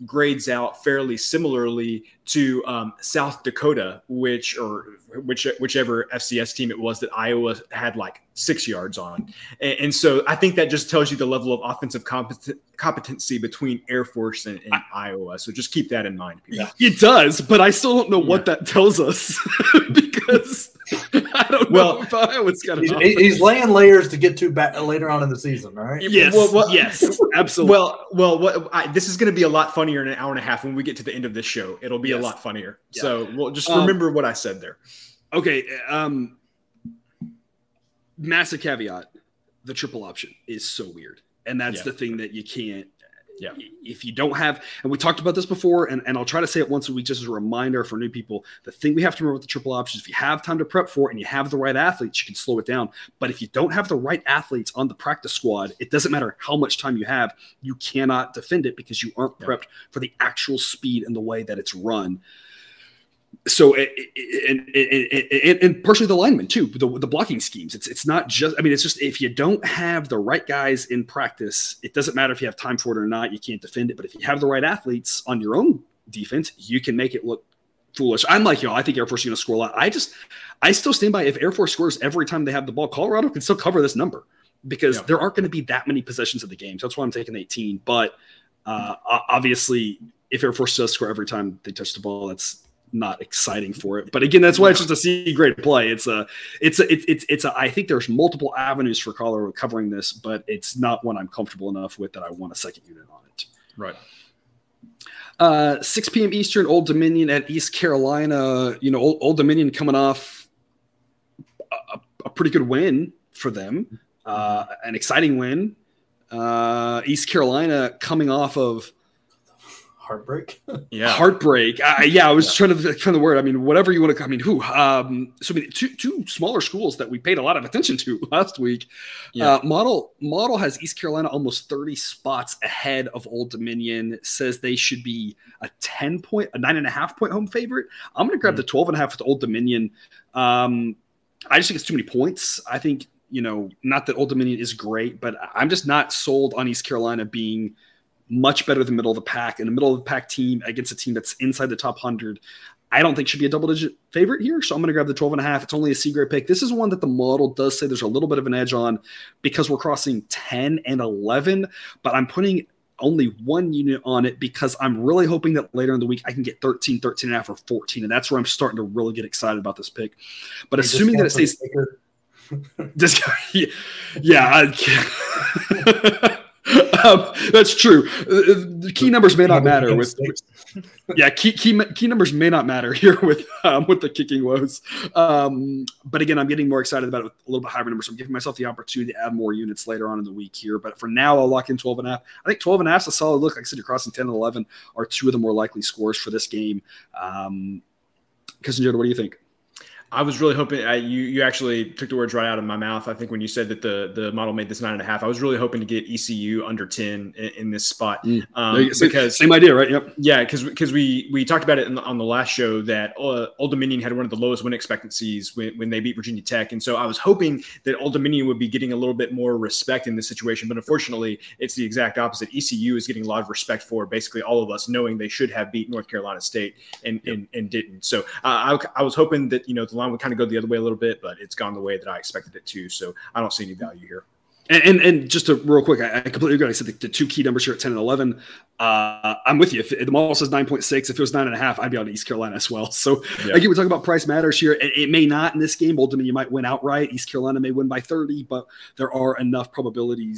grades out fairly similarly to South Dakota, whichever FCS team it was that Iowa had 6 yards on. And so I think that just tells you the level of offensive competency between Air Force and Iowa. So just keep that in mind. Yeah. It does, but I still don't know what that tells us because I don't know if Iowa's got he's laying layers to get to back later on in the season, all right? Yes, yes, absolutely. This is going to be a lot funnier in an hour and a half when we get to the end of this show. It'll be a lot funnier. Yeah. So we'll just remember what I said there. Okay. Massive caveat. The triple option is so weird. And that's the thing that you can't. Yeah. If you don't have, and we talked about this before, and I'll try to say it once a week just as a reminder for new people. The thing we have to remember with the triple options, if you have time to prep for it and you have the right athletes, you can slow it down. But if you don't have the right athletes on the practice squad, it doesn't matter how much time you have, you cannot defend it because you aren't prepped for the actual speed and the way that it's run. So, and partially the linemen too, the blocking schemes. It's not just, it's just if you don't have the right guys in practice, it doesn't matter if you have time for it or not, you can't defend it. But if you have the right athletes on your own defense, you can make it look foolish. I'm like, I think Air Force is going to score a lot. I still stand by, if Air Force scores every time they have the ball, Colorado can still cover this number because there aren't going to be that many possessions of the game. So that's why I'm taking 18. But obviously, if Air Force does score every time they touch the ball, that's not exciting for it. But again, that's why it's just a C grade play. I think there's multiple avenues for Colorado covering this, but it's not one I'm comfortable enough with that I want a second unit on it. Right. 6 p.m. Eastern, Old Dominion at East Carolina. You know, Old Dominion coming off a pretty good win for them, an exciting win. East Carolina coming off of heartbreak. Heartbreak. I was trying to find the word. I mean, whatever you want to. I mean, who? So I mean, two smaller schools that we paid a lot of attention to last week. Yeah. Model has East Carolina almost 30 spots ahead of Old Dominion. Says they should be a 9.5 point home favorite. I'm going to grab the 12.5 with Old Dominion. I just think it's too many points. I think, you know, not that Old Dominion is great, but I'm just not sold on East Carolina being much better than middle of the pack, and a middle of the pack team against a team that's inside the top 100. I don't think should be a double-digit favorite here, so I'm going to grab the 12.5. It's only a C-grade pick. This is one that the model does say there's a little bit of an edge on because we're crossing 10 and 11, but I'm putting only one unit on it because I'm really hoping that later in the week I can get 13, 13.5, or 14, and that's where I'm starting to really get excited about this pick. But assuming that it stays – yeah, that's true. The key numbers may not matter key numbers may not matter here with the kicking woes. But again, I'm getting more excited about it with a little bit higher numbers. So I'm giving myself the opportunity to add more units later on in the week here. But for now, I'll lock in 12.5. I think 12.5 is a solid look. Like I said, you're crossing 10 and 11 are two of the more likely scores for this game. Cousin Joe, what do you think? I was really hoping you actually took the words right out of my mouth. I think when you said that the model made this 9.5, I was really hoping to get ECU under 10 in this spot. Because same idea, right? Yep. Yeah, because we talked about it on the last show that Old Dominion had one of the lowest win expectancies when they beat Virginia Tech, and so I was hoping that Old Dominion would be getting a little bit more respect in this situation. But unfortunately, it's the exact opposite. ECU is getting a lot of respect for basically all of us, knowing they should have beat North Carolina State and didn't. So I was hoping that the line would kind of go the other way a little bit, but it's gone the way that I expected it to. So I don't see any value here. And just to real quick, I completely agree. I said the two key numbers here at 10 and 11. I'm with you. If the model says 9.6, if it was 9.5, I'd be on East Carolina as well. So again, we're talking about price matters here. It may not in this game. Old Dominion might win outright. East Carolina may win by 30, but there are enough probability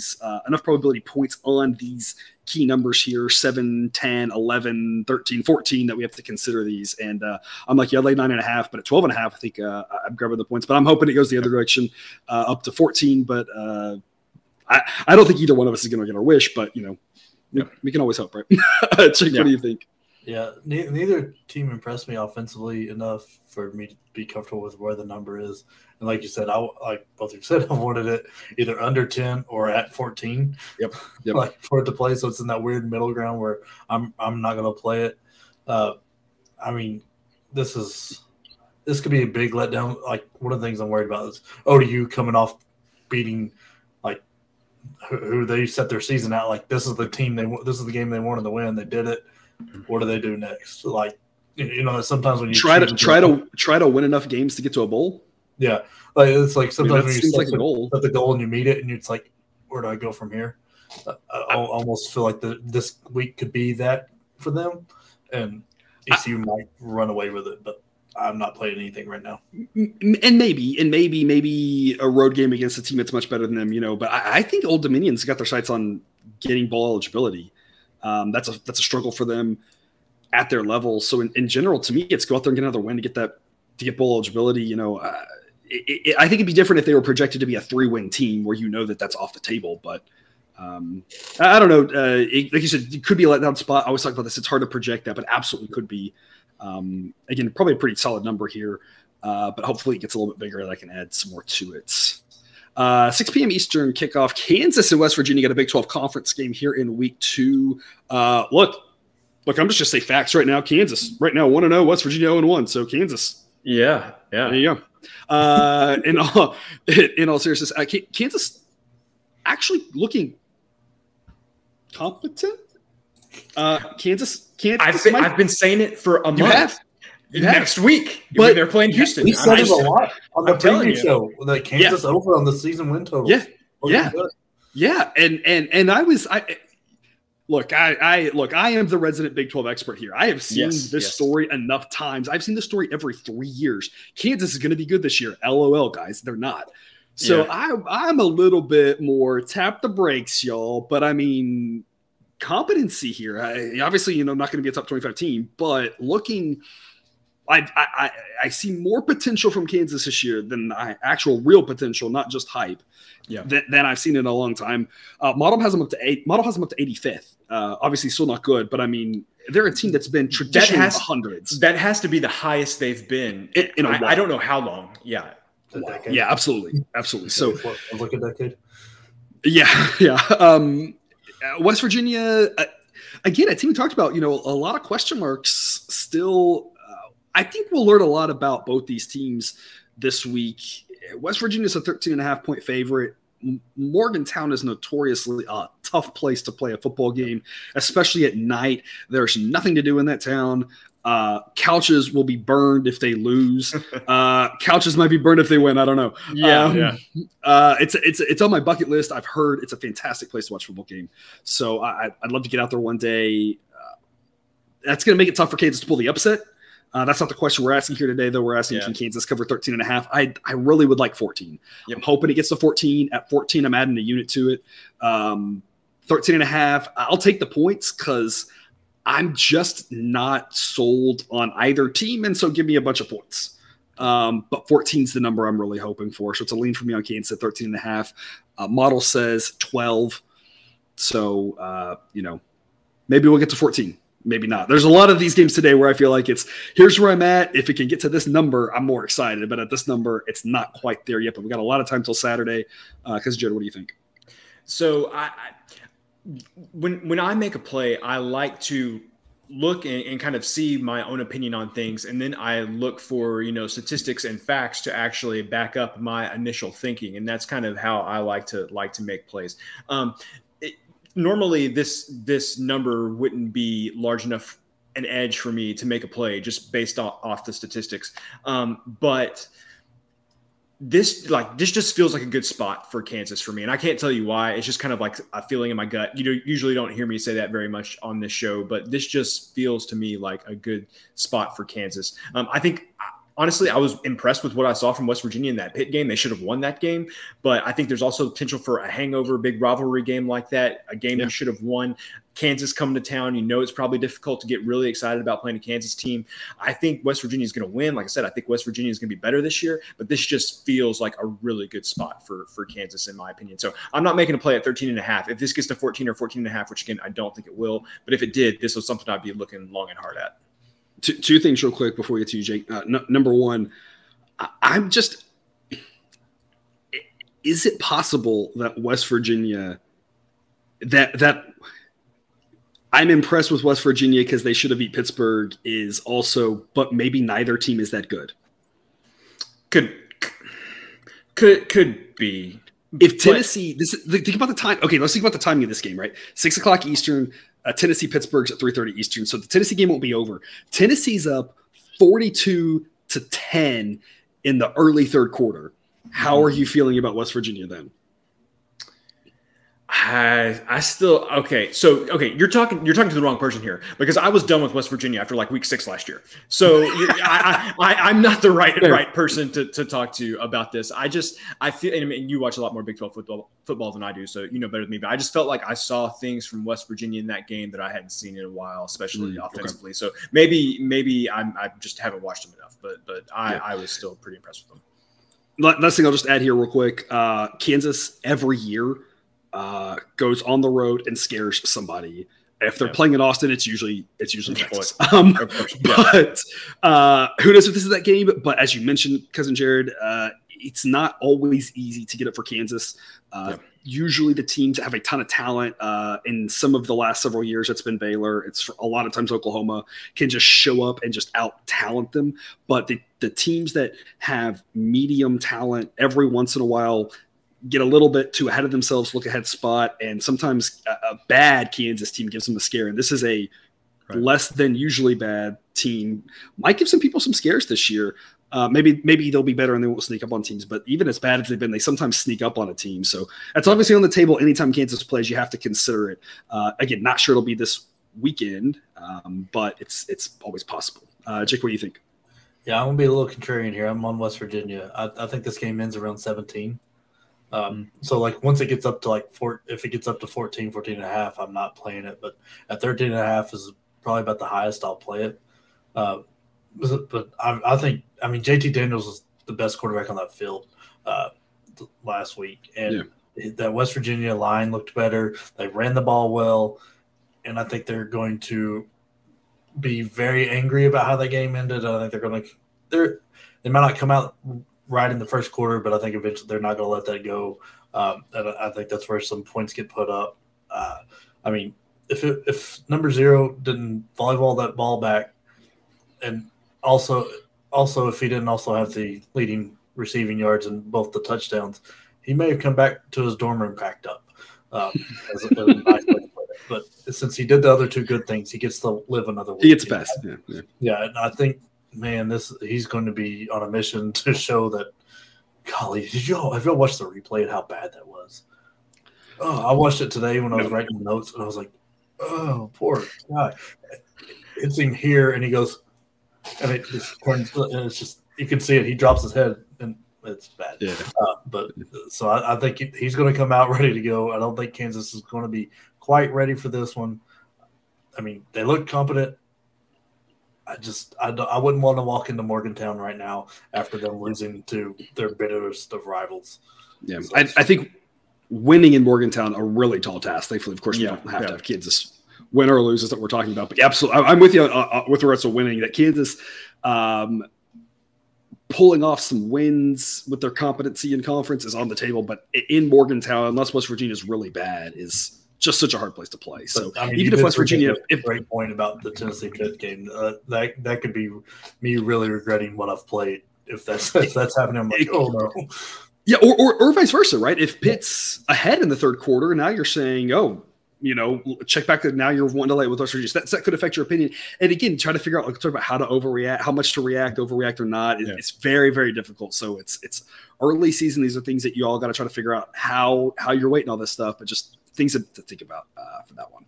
points on these key numbers here, 7, 10, 11, 13, 14, that we have to consider these. And I'm like, yeah, I laid 9.5, but at 12.5, I think I'm grabbing the points. But I'm hoping it goes the other direction, up to 14. But I don't think either one of us is going to get our wish, but we can always hope, right? Chick, what do you think? Yeah, neither team impressed me offensively enough for me to be comfortable with where the number is. And like you said, like both of you said, I wanted it either under 10 or at 14. Yep. Like for it to play, so it's in that weird middle ground where I'm not going to play it. I mean, this could be a big letdown. Like one of the things I'm worried about is ODU coming off beating like who they set their season out. Like this is the team this is the game they wanted to win. They did it. What do they do next? Like sometimes when you try to win enough games to get to a bowl. Yeah, like it's like sometimes when you set the goal and you meet it, and it's like, where do I go from here? I almost feel like this week could be that for them, and ECU might run away with it, but I'm not playing anything right now. And maybe a road game against a team that's much better than them, But I think Old Dominion's got their sights on getting bowl eligibility. That's a struggle for them at their level. So in general, to me, it's go out there and get another win to get bowl eligibility. I think it'd be different if they were projected to be a 3-win team where that's off the table. But I don't know. Like you said, it could be a letdown spot. I always talk about this. It's hard to project that, but absolutely could be. Again, probably a pretty solid number here, but hopefully it gets a little bit bigger and I can add some more to it. 6 p.m. Eastern kickoff. Kansas and West Virginia got a Big 12 conference game here in week 2. Look, I'm just going to say facts right now. Kansas right now 1-0, West Virginia 0-1. So Kansas. Yeah. There you go. In all seriousness, Kansas actually looking competent. Kansas. I've been saying it for a month. Next week, but they're playing Houston. We said it a lot on the preview show. The Kansas over on the season win total. Yeah. And I am the resident Big 12 expert here. I have seen this story enough times. I've seen this story every 3 years. Kansas is going to be good this year. LOL, guys. They're not. So I'm a little bit more tap the brakes, y'all. But I mean, competency here. Obviously, not going to be a top 25 team, but looking, I see more potential from Kansas this year than actual real potential, not just hype. Yeah. Than I've seen in a long time. Model has them up to 85th. Obviously, still not good, but I mean, they're a team that's been traditionally in the hundreds. That has to be the highest they've been in a while. I don't know how long. Yeah. Wow. Yeah, absolutely. So look at decade. Yeah. West Virginia, again, a team we talked about, a lot of question marks still. I think we'll learn a lot about both these teams this week. West Virginia is a 13.5-point favorite. Morgantown is notoriously a tough place to play a football game, especially at night. There's nothing to do in that town. Couches will be burned if they lose. Couches might be burned if they win. I don't know. It's on my bucket list. I've heard it's a fantastic place to watch a football game. So I'd love to get out there one day. That's going to make it tough for Kansas to pull the upset. That's not the question we're asking here today, though. We're asking, can Kansas cover 13.5? I really would like 14. Yep. I'm hoping it gets to 14. At 14, I'm adding a unit to it. 13.5, I'll take the points because I'm just not sold on either team, and so give me a bunch of points. But 14 is the number I'm really hoping for. So it's a lean for me on Kansas at 13.5. Model says 12. So, maybe we'll get to 14. Maybe not. There's a lot of these games today where I feel like here's where I'm at. If it can get to this number, I'm more excited. But at this number, it's not quite there yet. But we got a lot of time till Saturday. Because Jared, what do you think? So when I make a play, I like to look and kind of see my own opinion on things, and then I look for statistics and facts to actually back up my initial thinking, and that's kind of how I like to make plays. Normally this number wouldn't be large enough an edge for me to make a play just based off the statistics. But this just feels like a good spot for Kansas for me. And I can't tell you why. It's just kind of like a feeling in my gut. You usually don't hear me say that very much on this show, but this just feels to me like a good spot for Kansas. I think honestly, I was impressed with what I saw from West Virginia in that Pitt game. They should have won that game, but I think there's also potential for a hangover, big rivalry game like that, a game we should have won. Kansas coming to town, it's probably difficult to get really excited about playing a Kansas team. I think West Virginia is going to win. Like I said, I think West Virginia is going to be better this year, but this just feels like a really good spot for Kansas, in my opinion. So I'm not making a play at 13.5. If this gets to 14 or 14.5, which again, I don't think it will, but if it did, this was something I'd be looking long and hard at. Two things real quick before we get to you, Jake. Number one, is it possible that West Virginia, that I'm impressed with West Virginia because they should have beat Pittsburgh is also, but maybe neither team is that good. Could be. If Tennessee, think about the time. Okay, let's think about the timing of this game, right? 6 o'clock Eastern. Tennessee Pittsburgh's at 3:30 Eastern, so the Tennessee game won't be over. Tennessee's up 42-10 in the early third quarter. How are you feeling about West Virginia then? I still okay. So you're talking to the wrong person here because I was done with West Virginia after like week 6 last year. So I'm not the right person to talk to about this. I feel, and I mean, you watch a lot more Big 12 football than I do, so you know better than me. But I just felt like I saw things from West Virginia in that game that I hadn't seen in a while, especially offensively. Okay. So maybe I just haven't watched them enough. But I was still pretty impressed with them. Last thing I'll just add here real quick: Kansas every year goes on the road and scares somebody. If they're playing in Austin, it's usually Texas. But who knows if this is that game? But as you mentioned, Cousin Jared, it's not always easy to get up for Kansas. Usually the teams have a ton of talent. In some of the last several years, it's been Baylor. It's a lot of times Oklahoma can just show up and just out-talent them. But the teams that have medium talent every once in a while get a little bit too ahead of themselves, look ahead spot, and sometimes a bad Kansas team gives them a scare. And this is a less than usually bad team. Might give some people some scares this year. Maybe they'll be better and they won't sneak up on teams. But even as bad as they've been, they sometimes sneak up on a team. So that's obviously on the table. Anytime Kansas plays, you have to consider it. Again, not sure it'll be this weekend, but it's always possible. Jake, what do you think? Yeah, I'm going to be a little contrarian here. I'm on West Virginia. I think this game ends around 17. So like once it gets up to like if it gets up to 14 and a half, I'm not playing it. But at 13 and a half is probably about the highest I'll play it. But I think, I mean, JT Daniels was the best quarterback on that field last week. And that West Virginia line looked better. They ran the ball well. And I think they're going to be very angry about how the game ended. I think they might not come out right in the first quarter, but I think eventually they're not going to let that go. And I think that's where some points get put up. I mean, if number 0 didn't volleyball that ball back, and also if he didn't also have the leading receiving yards and both the touchdowns, he may have come back to his dorm room packed up. As a nice way to put it. But since he did the other two good things, he gets to live another week. He gets best. Yeah, and I think, man, he's going to be on a mission to show that. Golly, have y'all watched the replay and how bad that was? Oh, I watched it today when I was writing the notes, and I was like, oh, poor guy. It's him here, and he goes, and it just turns, and it's just, you can see it. He drops his head, and it's bad. Yeah. But so I think he's going to come out ready to go. I don't think Kansas is going to be quite ready for this one. I mean, they look competent. I wouldn't want to walk into Morgantown right now after them losing to their bitterest of rivals. Yeah, so I think winning in Morgantown a really tall task. Thankfully, of course, we don't have to have Kansas win or lose that we're talking about. But absolutely, I'm with you with regards to winning. That Kansas pulling off some wins with their competency in conference is on the table. But in Morgantown, unless West Virginia is really bad, is just such a hard place to play. So I mean, even if West Virginia, great point about the Tennessee Pitt game, that could be me really regretting what I've played if that's happening. I'm like, oh no. Yeah, or vice versa, right? If Pitt's ahead in the third quarter, now you're saying, oh, check back that now you're 1-8 with West Virginia. That could affect your opinion. And again, try to figure out, talk about how to overreact, how much to overreact or not. It's very, very difficult. So it's early season. These are things that you all got to try to figure out how you're weighting all this stuff, but just things to think about for that one.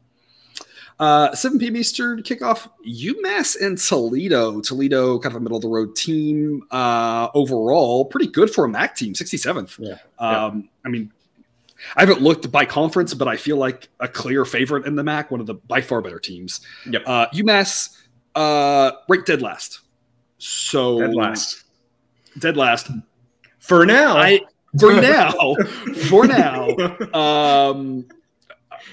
7 p.m. Eastern kickoff, UMass and Toledo. Toledo, kind of a middle-of-the-road team. Overall, pretty good for a MAC team, 67th. Yeah. I mean, I haven't looked by conference, but I feel like a clear favorite in the MAC, one of the by far better teams. Yep. UMass ranked dead last. So Dead last. For now. For now,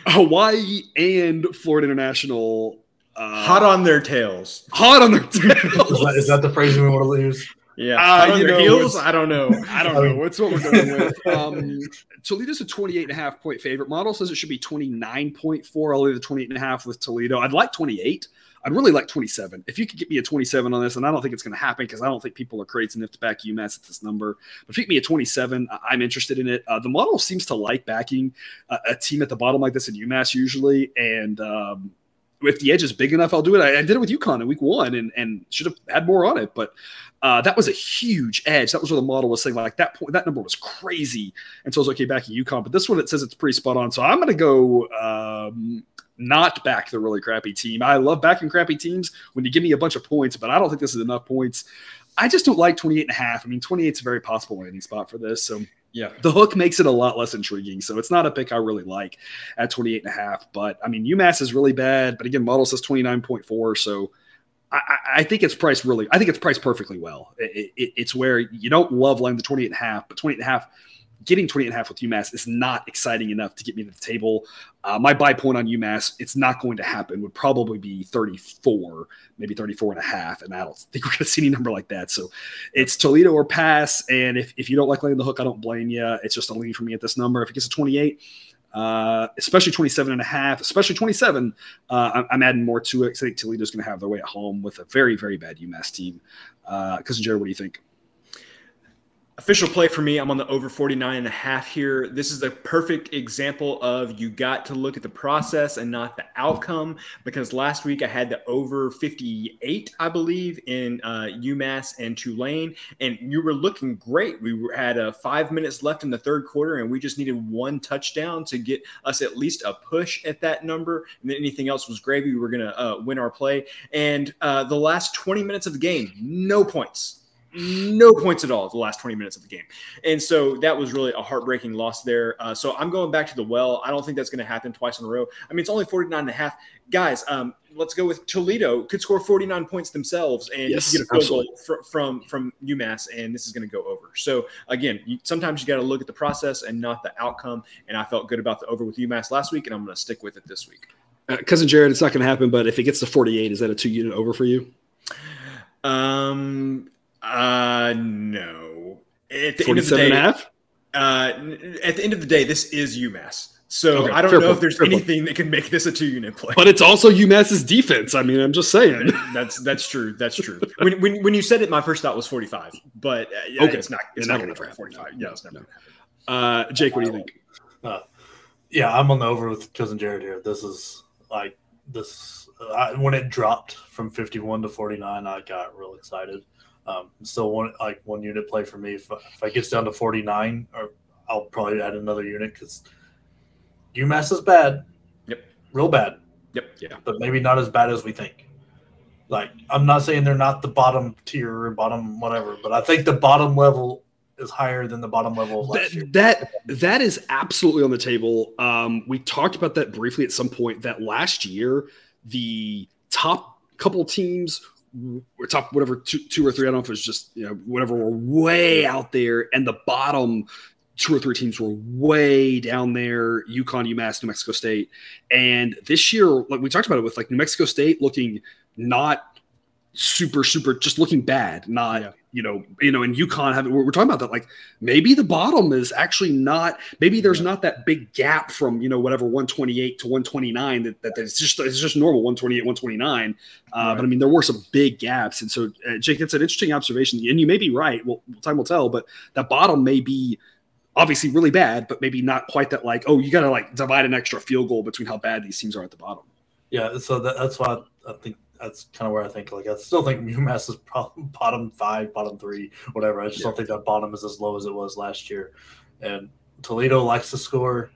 Hawaii and Florida International hot on their tails. Is that the phrase we want to use? Yeah, hot on their heels. I don't know. What's what we're going with. Toledo's a 28.5 point favorite. Model says it should be 29.4. I'll leave the 28.5 with Toledo. I'd like 28. I'd really like 27. If you could get me a 27 on this, and I don't think it's going to happen because I don't think people are crazy enough to back UMass at this number. But if you get me a 27, I'm interested in it. The model seems to like backing a team at the bottom like this in UMass usually. And if the edge is big enough, I'll do it. I did it with UConn in week 1 and should have had more on it. But that was a huge edge. That was where the model was saying like that point, that number was crazy. And so I was okay backing UConn. But this one, it says it's pretty spot on. So I'm going to go not back the really crappy team. I love backing crappy teams when you give me a bunch of points, but I don't think this is enough points. I just don't like 28.5. I mean, 28 is a very possible landing spot for this. So yeah, the hook makes it a lot less intriguing. So it's not a pick I really like at 28.5. But I mean, UMass is really bad. But again, model says 29.4. So I think it's priced really. I think it's priced perfectly well. It's where you don't love laying the 28.5, but 28.5. Getting 28.5 with UMass is not exciting enough to get me to the table. My buy point on UMass, it's not going to happen, would probably be 34, maybe 34.5. And I don't think we're going to see any number like that. So it's Toledo or pass. And if you don't like laying the hook, I don't blame you. It's just a lean for me at this number. If it gets a 28, especially 27.5, especially 27, I'm adding more to it because I think Toledo's going to have their way at home with a very, very bad UMass team. Cousin Jared, what do you think? Official play for me, I'm on the over 49.5 here. This is the perfect example of you got to look at the process and not the outcome, because last week I had the over 58, I believe, in UMass and Tulane, and you were looking great. We had 5 minutes left in the third quarter, and we just needed one touchdown to get us at least a push at that number, and then anything else was gravy. We were going to win our play. And the last 20 minutes of the game, no points. no points at all the last 20 minutes of the game. And so that was really a heartbreaking loss there. So I'm going back to the well. I don't think that's going to happen twice in a row. I mean, it's only 49.5. Guys, let's go with Toledo. Could score 49 points themselves and Yes, get a field goal from UMass, and this is going to go over. So, again, sometimes you got to look at the process and not the outcome, and I felt good about the over with UMass last week, and I'm going to stick with it this week. Cousin Jared, it's not going to happen, but if it gets to 48, is that a 2-unit over for you? No. At the 47.5? At the end of the day, this is UMass. So Okay, I don't fair know point, if there's fair point. anything that can make this a 2-unit play. But it's also UMass's defense. I mean, I'm just saying. That's true. That's true. When you said it, my first thought was 45, but Okay. it's not It's not not going to gonna happen 45. happen. Yeah, No, it's not no. going to happen. Jake, what do you think? Yeah, I'm on the over with Cousin Jared here. This is like this. When it dropped from 51 to 49, I got real excited. Still one unit play for me. If it gets down to 49, or I'll probably add another unit because UMass is bad. Yep. Real bad. Yep. Yeah. But maybe not as bad as we think. Like, I'm not saying they're not the bottom tier or bottom whatever, but I think the bottom level is higher than the bottom level of last year. That is absolutely on the table. We talked about that briefly at some point, that last year the top couple teams or top whatever two or three, I don't know if it was just whatever, were way out there, and the bottom 2 or 3 teams were way down there: UConn, UMass, New Mexico State. And this year, like we talked about it, with like New Mexico State looking not super just looking bad, not and UConn having, we're talking about that, like maybe the bottom is actually not, maybe there's not that big gap from whatever 128 to 129 that it's just normal 128 129 Right. But I mean there were some big gaps. And so Jake, that's an interesting observation, and you may be right. Well, time will tell, but that bottom may be obviously really bad, but maybe not quite that, like, oh, you got to like divide an extra field goal between how bad these teams are at the bottom. Yeah, so that's why I think that's kind of where I think. Like, I still think UMass is bottom 5, bottom 3, whatever. I just don't think that bottom is as low as it was last year. And Toledo likes to score.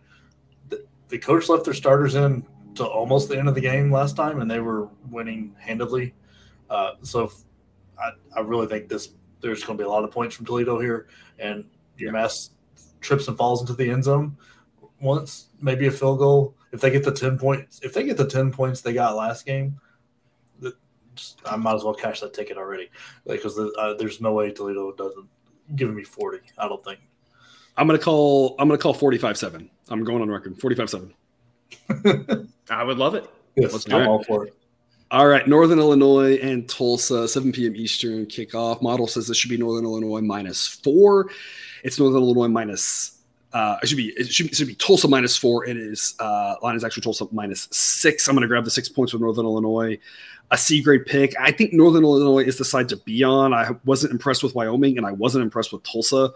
The coach left their starters in to almost the end of the game last time, and they were winning handedly. So I really think there's going to be a lot of points from Toledo here, and UMass trips and falls into the end zone once, maybe a field goal. If they get the 10 points, they got last game, I might as well cash that ticket already, because there's no way Toledo doesn't give me 40. I don't think. I'm gonna call 45-7. I'm going on record 45-7. I would love it. Yes, Let's do I'm it. all for it. All right, Northern Illinois and Tulsa, 7 p.m. Eastern kickoff. Model says this should be Northern Illinois -4. It's Northern Illinois minus. It should be Tulsa -4. It is line is actually Tulsa -6. I'm going to grab the 6 points with Northern Illinois. A C grade pick. I think Northern Illinois is the side to be on. I wasn't impressed with Wyoming, and I wasn't impressed with Tulsa.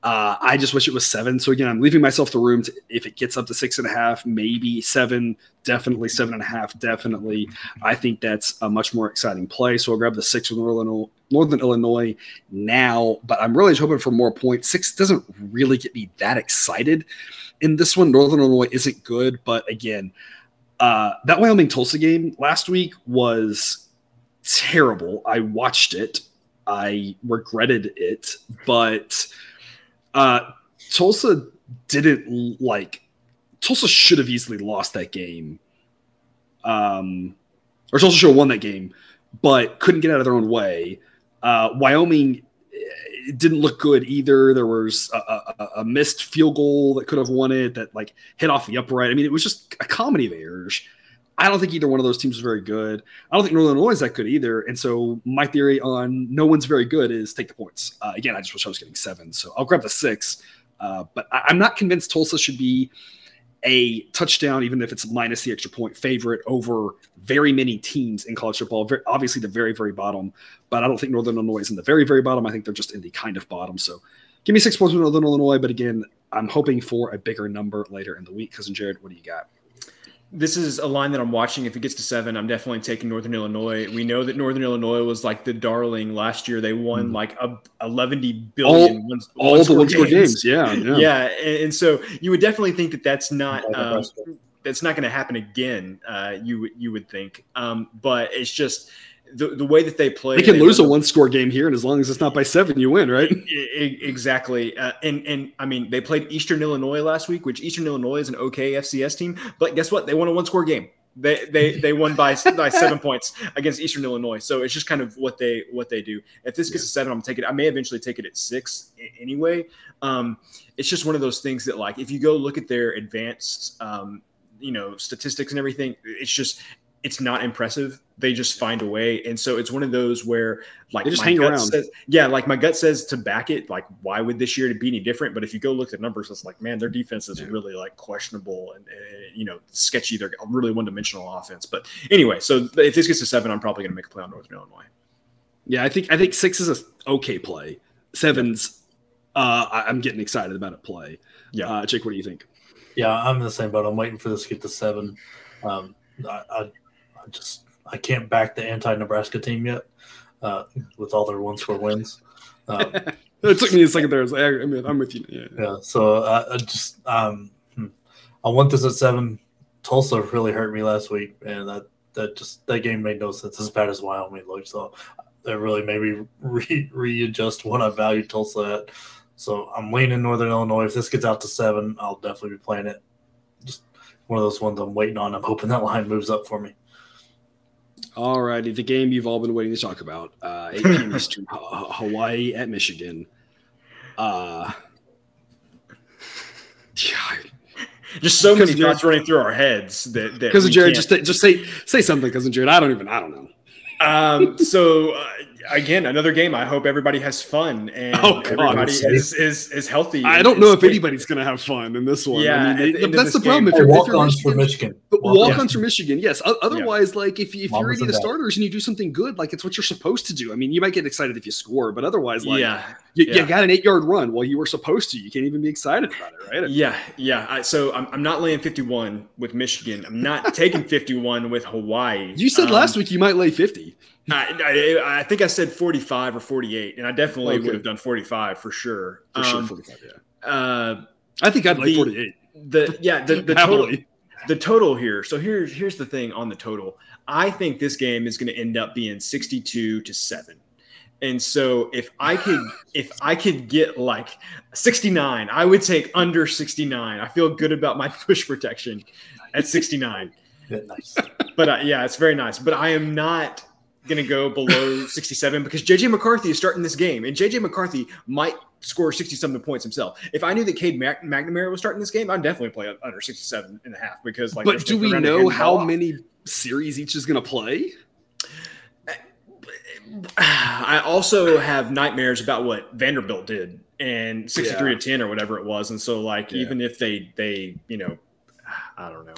I just wish it was 7. So again, I'm leaving myself the room to, if it gets up to 6.5, maybe 7, definitely 7.5, definitely. I think that's a much more exciting play. So I'll grab the 6 with Northern Illinois now, but I'm really hoping for more points. 6 doesn't really get me that excited in this one. Northern Illinois isn't good, but again, that Wyoming Tulsa game last week was terrible. I watched it. I regretted it, but Tulsa should have easily lost that game. Or Tulsa should have won that game, but couldn't get out of their own way. Wyoming didn't look good either. There was a missed field goal that could have won it that like hit off the upright. I mean, it was just a comedy of errors. I don't think either one of those teams is very good. I don't think Northern Illinois is that good either. And so my theory on no one's very good is take the points. Again, I just wish I was getting 7. So I'll grab the 6. But I'm not convinced Tulsa should be a touchdown, even if it's minus the extra point favorite over very many teams in college football. Obviously the very, very bottom. But I don't think Northern Illinois is in the very, very bottom. I think they're just in the kind of bottom. So give me 6 points with Northern Illinois. But again, I'm hoping for a bigger number later in the week. Cousin Jared, what do you got? This is a line that I'm watching. If it gets to 7, I'm definitely taking Northern Illinois. We know that Northern Illinois was like the darling last year. They won like 11 billion all the one-score games. Yeah. And so you would definitely think that that's not going to happen again. You would think, but it's just the way that they play, they can lose a one-score game here, and as long as it's not by 7, you win, right? Exactly. And I mean, they played Eastern Illinois last week, which Eastern Illinois is an okay FCS team, but guess what? They won a one-score game. They won by 7 points against Eastern Illinois. So it's just kind of what they do. If this gets a 7, I'm gonna take it. I may eventually take it at 6 anyway. It's just one of those things that, like, if you go look at their advanced statistics and everything, it's not impressive. They just find a way. And so it's one of those where, like, they just hang around. Like my gut says to back it. Like, why would this year be any different? But if you go look at numbers, it's like, man, their defense is really, like, questionable and sketchy. They're a really one-dimensional offense. But anyway, so if this gets to 7, I'm probably going to make a play on Northern Illinois. Yeah, I think 6 is an okay play. 7's I'm getting excited about it play. Yeah. Jake, what do you think? Yeah, I'm in the same boat. I'm waiting for this to get to 7. I can't back the anti-Nebraska team yet with all their one-score wins. It took me a second there. I was like, I'm with you. Yeah. So I want this at 7. Tulsa really hurt me last week, and that game made no sense as bad as Wyoming looked. So that really made me readjust what I valued Tulsa at. So I'm leaning Northern Illinois. If this gets out to 7, I'll definitely be playing it. Just one of those ones I'm waiting on. I'm hoping that line moves up for me. All righty, the game you've all been waiting to talk about, 8 p.m. Eastern, Hawaii at Michigan. Just so many thoughts running through our heads that Cousin Jared, just say something, Cousin Jared. I don't know. So again, another game. I hope everybody has fun and everybody is healthy. I don't know if anybody's going to have fun in this one. Yeah, I mean, that's the problem. If you're walk-ons for Michigan. Walk-ons for Michigan, yes. Otherwise, like if you're any of the starters and you do something good, like it's what you're supposed to do. I mean, you might get excited if you score, but otherwise, like you got an 8-yard run while you were supposed to. You can't even be excited about it, right? Yeah. So I'm not laying 51 with Michigan. I'm not taking 51 with Hawaii. You said last week you might lay 50. I think I said 45 or 48, and I definitely would have done 45 for sure. For sure, 45. Yeah. I think I'd lay 48. The total here. So here's the thing on the total. I think this game is going to end up being 62-7. And so if I could get like 69, I would take under 69. I feel good about my push protection at 69. Nice. But it's very nice. But I am not going to go below 67 because JJ McCarthy is starting this game, and JJ McCarthy might score 60-something points himself. If I knew that Cade McNamara was starting this game, I'd definitely play under 67.5 because, like. But do we know how many series each is going to play? I also have nightmares about what Vanderbilt did and 63-10 or whatever it was, and so even if they I don't know.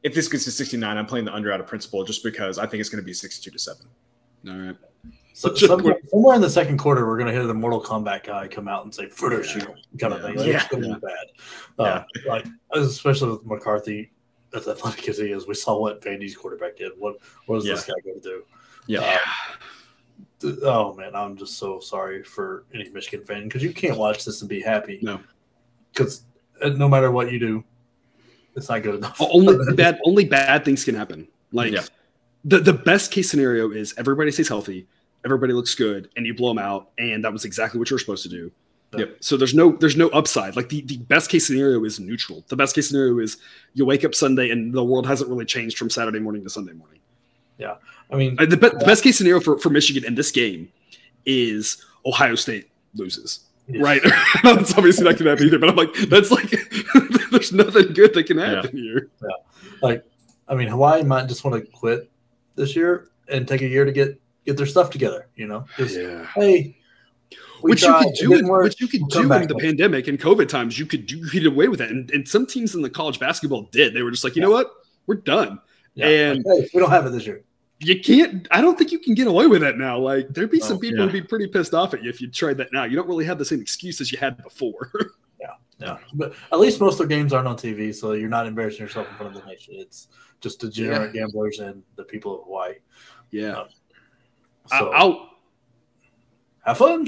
If this gets to 69, I'm playing the under out of principle just because I think it's going to be 62-7. All right. So somewhere in the second quarter, we're going to hear the Mortal Kombat guy come out and say "Further shoot" kind of thing. It's going to be bad. Especially with McCarthy, as athletic as he is, we saw what Vandy's quarterback did. What is this guy going to do? Yeah. Oh man, I'm just so sorry for any Michigan fan because you can't watch this and be happy. No, because no matter what you do, it's not good enough. Only bad things can happen. The best case scenario is everybody stays healthy, everybody looks good, and you blow them out, and that was exactly what you were supposed to do. Yep. So there's no upside. Like the best case scenario is neutral. The best case scenario is you wake up Sunday and the world hasn't really changed from Saturday morning to Sunday morning. Yeah. I mean, the best case scenario for Michigan in this game is Ohio State loses. Yes. Right. That's obviously not going to happen either, but I'm like, that's like, there's nothing good that can happen here. Yeah. Hawaii might just want to quit this year and take a year to get their stuff together, Hey, which you could do in the pandemic and COVID times, you could get away with it. And some teams in the college basketball did. They were just like, you know what? We're done. Yeah. And we don't have it this year. You can't. I don't think you can get away with that now. Like there'd be some people who'd be pretty pissed off at you if you tried that now. You don't really have the same excuse as you had before. Yeah. But at least most of their games aren't on TV, so you're not embarrassing yourself in front of the nation. It's just degenerate gamblers and the people of Hawaii. Yeah. So I'll have fun.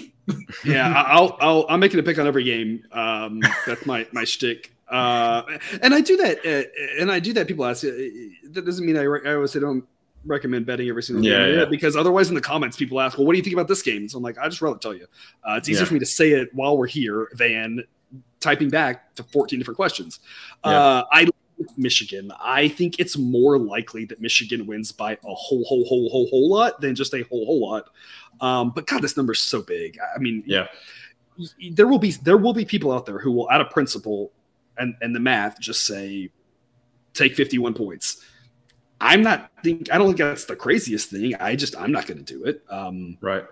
I'm making a pick on every game. That's my shtick. And I do that. People ask. That doesn't mean I always say don't recommend betting every single game because otherwise in the comments people ask, well, what do you think about this game? So I'm like, I just rather tell you. It's easier for me to say it while we're here than typing back to 14 different questions. I Michigan. I think it's more likely that Michigan wins by a whole lot than just a whole lot. But God, this number is so big. I mean, there will be people out there who will, out of principle and the math, just say take 51 points. I don't think that's the craziest thing. I'm not going to do it. Right.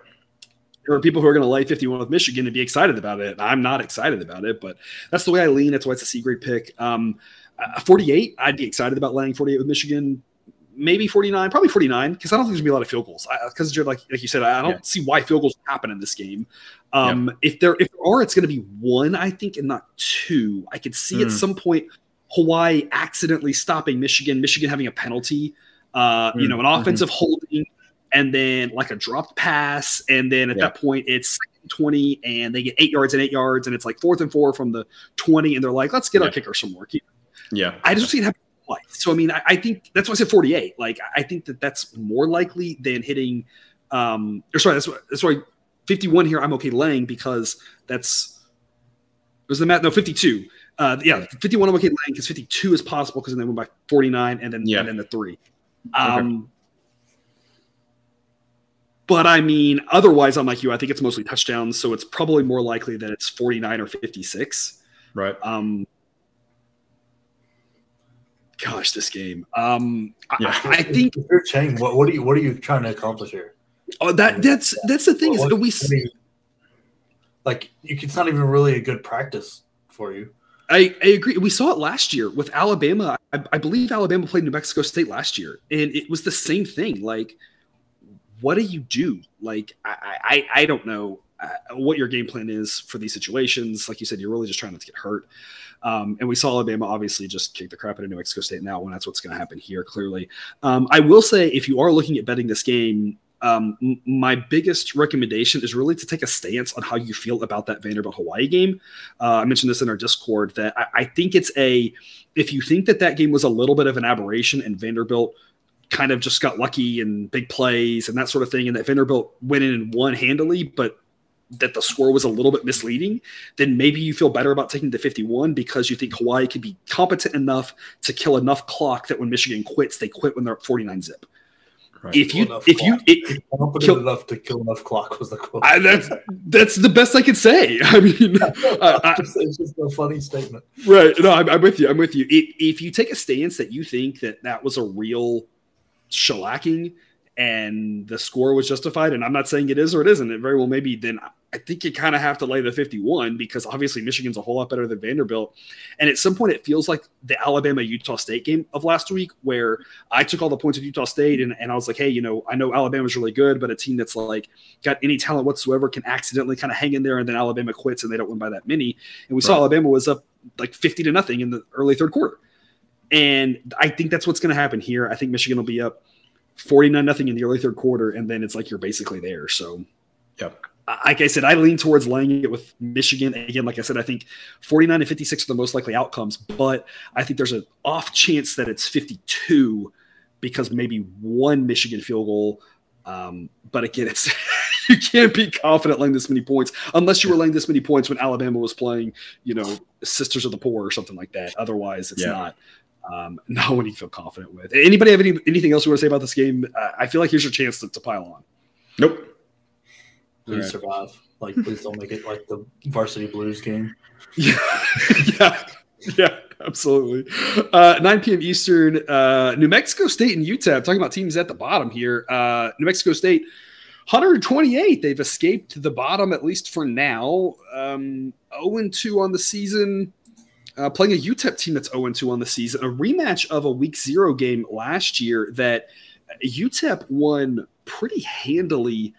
There are people who are going to lay 51 with Michigan and be excited about it. I'm not excited about it, but that's the way I lean. That's why it's a C grade pick. 48, I'd be excited about laying 48 with Michigan. Maybe 49, probably 49, because I don't think there's going to be a lot of field goals. Because like you said, I don't see why field goals happen in this game. If there are, it's going to be one, I think, and not two. I could see at some point Hawaii accidentally stopping Michigan having a penalty, an offensive holding, and then like a dropped pass, and then at that point it's 20, and they get 8 yards and 8 yards, and it's like 4th and 4 from the 20, and they're like, let's get our kicker some more. I just see it happen twice. So I mean, I think that's why I said 48. Like I think that's more likely than hitting. That's why 51 here I'm okay laying because was the math. No, 52. 51 I'm okay laying because 52 is possible because then they went by 49 and then the 3. But I mean, otherwise, I'm like you. I think it's mostly touchdowns, so it's probably more likely that it's 49 or 56. Right. Gosh, this game. I think you're saying what are you trying to accomplish here? Oh, that's the thing it's not even really a good practice for you. I agree. We saw it last year with Alabama. I believe Alabama played New Mexico State last year, and it was the same thing. Like, what do you do? Like, I don't know what your game plan is for these situations. Like you said, you're really just trying not to get hurt. And we saw Alabama obviously just kick the crap out of New Mexico State in that one. That's what's going to happen here, clearly. I will say, if you are looking at betting this game, my biggest recommendation is really to take a stance on how you feel about that Vanderbilt-Hawaii game. I mentioned this in our Discord that I think if you think that game was a little bit of an aberration and Vanderbilt kind of just got lucky and big plays and that sort of thing, and that Vanderbilt went in and won handily, but that the score was a little bit misleading, then maybe you feel better about taking the 51 because you think Hawaii could be competent enough to kill enough clock that when Michigan quits, they quit when they're at 49 zip. Right. Enough to kill enough clock was the quote. That's the best I could say. I mean, it's just a funny statement, right? No, I'm with you. If you take a stance that you think that was a real shellacking and the score was justified, and I'm not saying it is or it isn't, it very well maybe, then I think you kind of have to lay the 51 because obviously Michigan's a whole lot better than Vanderbilt. And at some point it feels like the Alabama-Utah State game of last week where I took all the points of Utah State and I was like, hey, I know Alabama's really good, but a team that's like got any talent whatsoever can accidentally kind of hang in there, and then Alabama quits and they don't win by that many. And we saw Alabama was up like 50-0 in the early third quarter. And I think that's what's going to happen here. I think Michigan will be up 49-0 in the early third quarter, and then it's like you're basically there. So, like I said, I lean towards laying it with Michigan. Again, like I said, I think 49 and 56 are the most likely outcomes, but I think there's an off chance that it's 52 because maybe one Michigan field goal. But again, it's you can't be confident laying this many points unless you were laying this many points when Alabama was playing, Sisters of the Poor or something like that. Otherwise, it's not. Not one you feel confident with. Anybody have anything else you want to say about this game? I feel like here's your chance to pile on. Nope. Please survive. Please don't make it like the Varsity Blues game. Yeah, absolutely. 9 p.m. Eastern. New Mexico State and UTEP. Talking about teams at the bottom here. New Mexico State, 128. They've escaped the bottom at least for now. 0-2 on the season. Playing a UTEP team that's 0-2 on the season, a rematch of a Week 0 game last year that UTEP won pretty handily.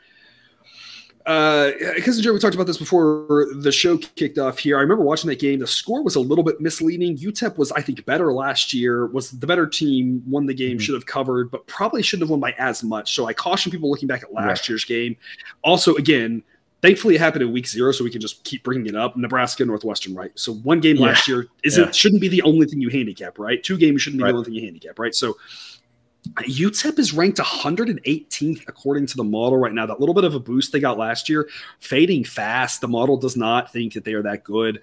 Because we talked about this before the show kicked off here. I remember watching that game. The score was a little bit misleading. UTEP was, I think, better last year, was the better team, won the game, should have covered, but probably shouldn't have won by as much. So I caution people looking back at last year's game. Also, again, thankfully, it happened in Week 0, so we can just keep bringing it up. Nebraska, Northwestern, right? So one game last year shouldn't be the only thing you handicap, right? 2 games shouldn't be the only thing you handicap, right? So UTEP is ranked 118th according to the model right now. That little bit of a boost they got last year, fading fast. The model does not think that they are that good.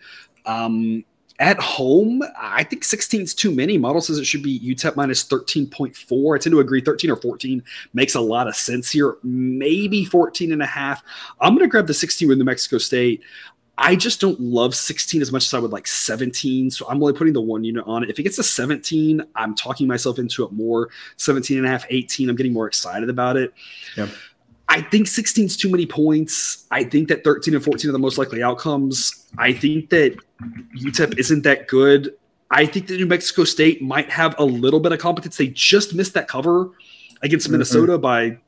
At home, I think 16 is too many. Model says it should be UTEP minus 13.4. I tend to agree 13 or 14 makes a lot of sense here. Maybe 14.5. I'm going to grab the 16 with New Mexico State. I just don't love 16 as much as I would like 17. So I'm only putting the 1 unit on it. If it gets to 17, I'm talking myself into it more. 17.5, 18, I'm getting more excited about it. Yep. I think 16 is too many points. I think that 13 and 14 are the most likely outcomes. I think that UTEP isn't that good. I think that New Mexico State might have a little bit of competence. They just missed that cover against Minnesota by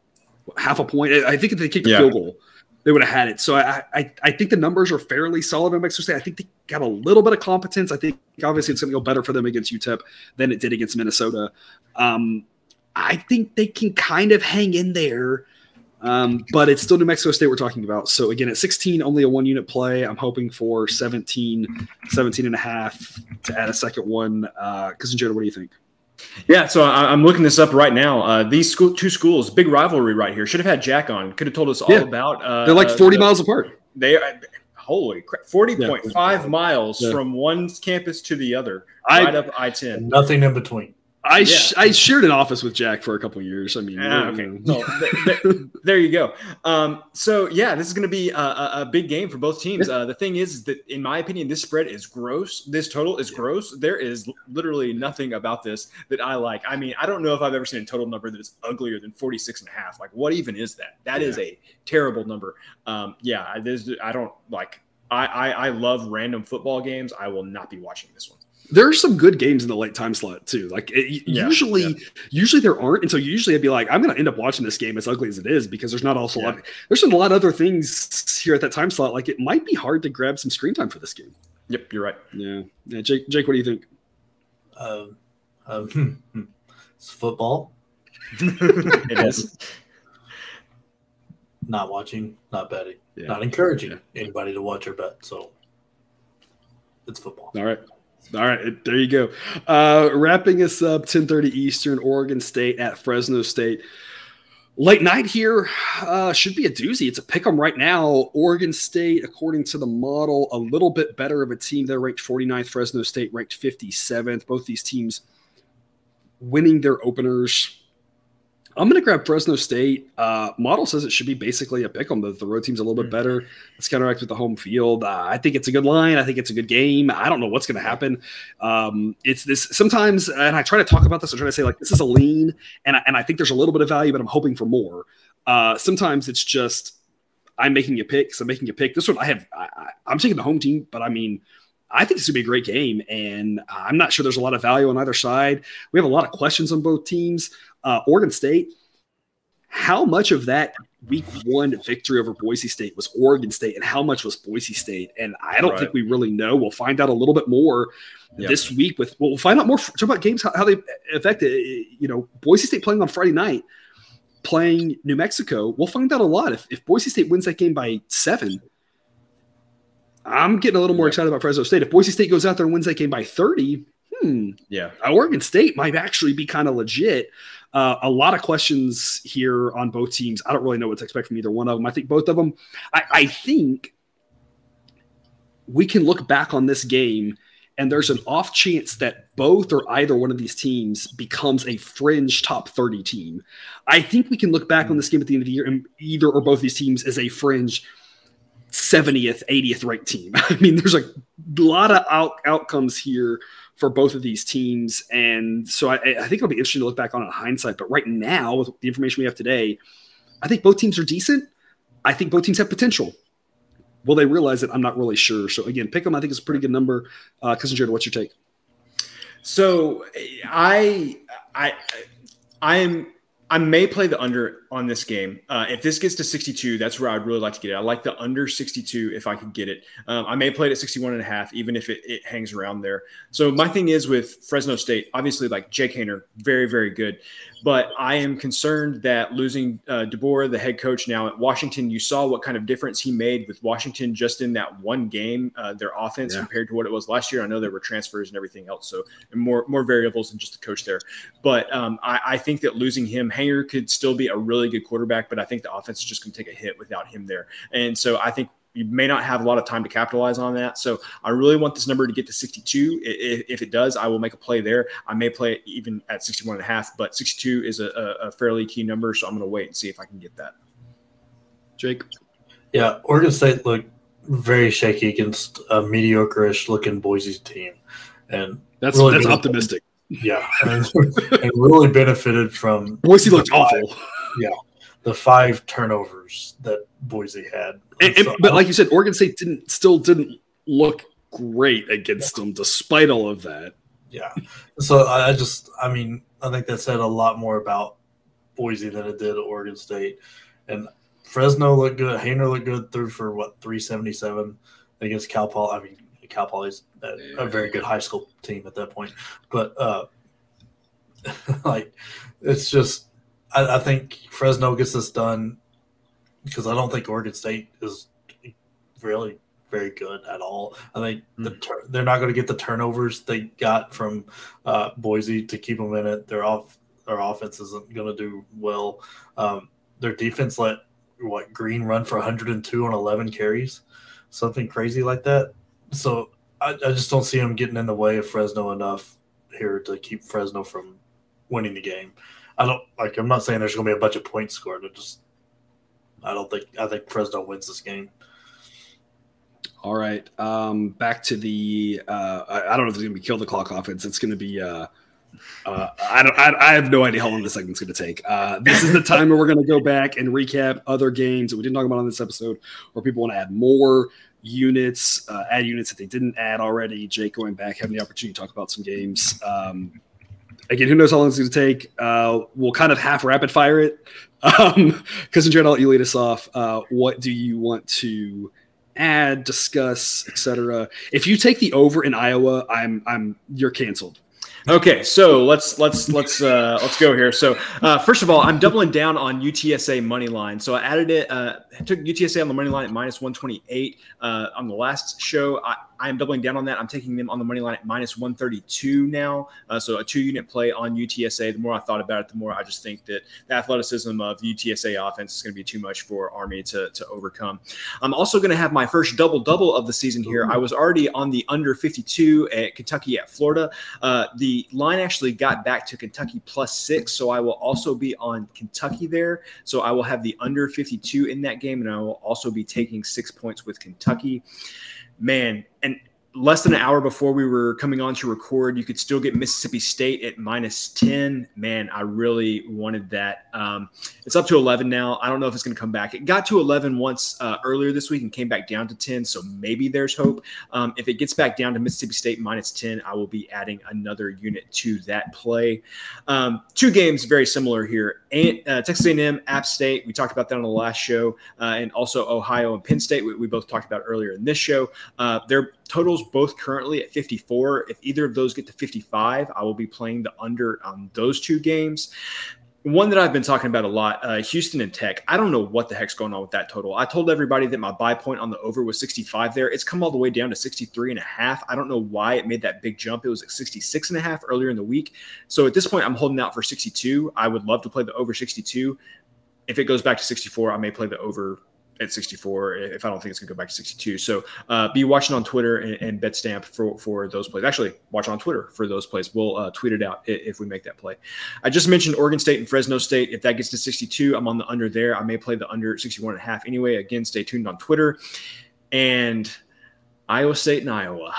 half a point. I think if they kicked a field goal, they would have had it. So I think the numbers are fairly solid in New Mexico State. I think they got a little bit of competence. I think obviously it's going to go better for them against UTEP than it did against Minnesota. I think they can kind of hang in there. But it's still New Mexico State we're talking about. So again, at 16, only a 1 unit play. I'm hoping for 17 and a half to add a second one. Cousin Jared, what do you think? Yeah, so I'm looking this up right now. These two schools, big rivalry right here. Should have had Jack on. Could have told us all about. They're like 40 miles apart. They are, holy crap, 40.5 miles from one campus to the other, right up I-10. Nothing in between. I shared an office with Jack for a couple of years. I mean, okay. Well, there you go. So yeah, this is going to be a big game for both teams. The thing is that, in my opinion, this spread is gross. This total is gross. There is literally nothing about this that I like. I mean, I don't know if I've ever seen a total number that is uglier than 46.5. Like, what even is that? That is a terrible number. I don't like. I love random football games. I will not be watching this one. There are some good games in the late time slot too. Like usually there aren't, and so usually I'd be like, I'm going to end up watching this game as ugly as it is because there's not also there's a lot of other things here at that time slot. Like it might be hard to grab some screen time for this game. Yep, you're right. Yeah. Jake, what do you think? It's football. It is. Not watching, not betting, not encouraging anybody to watch or bet. So it's football. All right, there you go. Wrapping us up, 10:30 Eastern, Oregon State at Fresno State. Late night here should be a doozy. It's a pick 'em right now. Oregon State, according to the model, a little bit better of a team. They're ranked 49th. Fresno State ranked 57th. Both these teams winning their openers. I'm going to grab Fresno State. Model says it should be basically a pick 'em. The road team's a little bit better. Let's counteract with the home field. I think it's a good line. I think it's a good game. I don't know what's going to happen. It's this sometimes, and I try to talk about this. I try to say, like, this is a lean, and I think there's a little bit of value, but I'm hoping for more. Sometimes it's just I'm making a pick. So I'm making a pick. This one I'm taking the home team, but I mean, I think this would be a great game, and I'm not sure there's a lot of value on either side. We have a lot of questions on both teams. Oregon State, how much of that week 1 victory over Boise State was Oregon State, and how much was Boise State? And I don't think we really know. We'll find out a little bit more this week. We'll find out more. Talk about games, how they affect it. You know, Boise State playing on Friday night, playing New Mexico. We'll find out a lot. If Boise State wins that game by 7, I'm getting a little more excited about Fresno State. If Boise State goes out there and wins that game by 30, Oregon State might actually be kind of legit. A lot of questions here on both teams. I don't really know what to expect from either one of them. I think both of them, I think we can look back on this game and there's an off chance that both or either one of these teams becomes a fringe top 30 team. I think we can look back on this game at the end of the year and either or both of these teams as a fringe 70th, 80th ranked team. I mean, there's a lot of outcomes here for both of these teams. And so I think it'll be interesting to look back on it in hindsight. But right now, with the information we have today, I think both teams are decent. I think both teams have potential. Will they realize it? I'm not really sure. So again, pick them. I think it's a pretty good number. Cousin Jared, what's your take? So I'm I may play the under on this game. If this gets to 62, that's where I'd really like to get it. I like the under 62 if I could get it. I may play it at 61.5, even if it hangs around there. So my thing is with Fresno State, obviously like Jake Haener, very, very good. But I am concerned that losing DeBoer, the head coach now at Washington, you saw what kind of difference he made with Washington just in that one game, their offense compared to what it was last year. I know there were transfers and everything else, so and more variables than just the coach there. But I think that losing him, Haener could still be a really good quarterback, but I think the offense is just going to take a hit without him there. And so I think you may not have a lot of time to capitalize on that. So I really want this number to get to 62. If it does, I will make a play there. I may play it even at 61.5, but 62 is a fairly key number, so I'm going to wait and see if I can get that. Jake? Yeah, Oregon State looked very shaky against a mediocre-ish looking Boise team. And that's optimistic. Yeah, and really benefited from Boise looked awful. Yeah, the 5 turnovers that Boise had. But like you said, Oregon State still didn't look great against them, despite all of that. Yeah. So I think that said a lot more about Boise than it did Oregon State. And Fresno looked good. Haener looked good, threw for 377 against Cal Poly. I mean, Cal Poly's a very good high school team at that point. But it's just I think Fresno gets this done because I don't think Oregon State is really very good at all. I think they're not going to get the turnovers they got from Boise to keep them in it. Their offense isn't going to do well. Their defense let Green run for 102 on 11 carries, something crazy like that. So I just don't see them getting in the way of Fresno enough here to keep Fresno from winning the game. I'm not saying there's going to be a bunch of points scored. I think Fresno wins this game. All right. Back to the I don't know if it's going to be kill the clock offense. It's going to be I have no idea how long this segment's going to take. This is the time where we're going to go back and recap other games that we didn't talk about on this episode, where people want to add more units, add units that they didn't add already. Jake going back, having the opportunity to talk about some games. Again, who knows how long it's going to take? We'll kind of half rapid fire it. Cousin Jared, I'll let you lead us off. What do you want to add, discuss, etc.? If you take the over in Iowa, you're canceled. Okay, so let's go here. So first of all, I'm doubling down on UTSA money line. So I added it. I took UTSA on the money line at -128 on the last show. I am doubling down on that. I'm taking them on the money line at -132 now. So a 2-unit play on UTSA. The more I thought about it, the more I just think that the athleticism of the UTSA offense is going to be too much for Army to overcome. I'm also going to have my first double-double of the season here. I was already on the under 52 at Kentucky at Florida. The line actually got back to Kentucky +6, so I will also be on Kentucky there. So I will have the under 52 in that game, and I will also be taking 6 points with Kentucky. Man, and less than an hour before we were coming on to record, you could still get Mississippi State at -10. Man, I really wanted that. It's up to 11 now. I don't know if it's going to come back. It got to 11 once earlier this week and came back down to 10, so maybe there's hope. If it gets back down to Mississippi State -10, I will be adding another unit to that play. 2 games very similar here. Texas A&M, App State, we talked about that on the last show, and also Ohio and Penn State, we both talked about earlier in this show. Their totals both currently at 54. If either of those get to 55, I will be playing the under on those 2 games. One that I've been talking about a lot, Houston and Tech. I don't know what the heck's going on with that total. I told everybody that my buy point on the over was 65 there. It's come all the way down to 63.5. I don't know why it made that big jump. It was at 66.5 earlier in the week. So at this point, I'm holding out for 62. I would love to play the over 62. If it goes back to 64, I may play the over at 64 if I don't think it's going to go back to 62. So be watching on Twitter and BetStamp for those plays. Actually, watch on Twitter for those plays. We'll tweet it out if we make that play. I just mentioned Oregon State and Fresno State. If that gets to 62, I'm on the under there. I may play the under 61.5 anyway. Again, stay tuned on Twitter. And Iowa State and Iowa.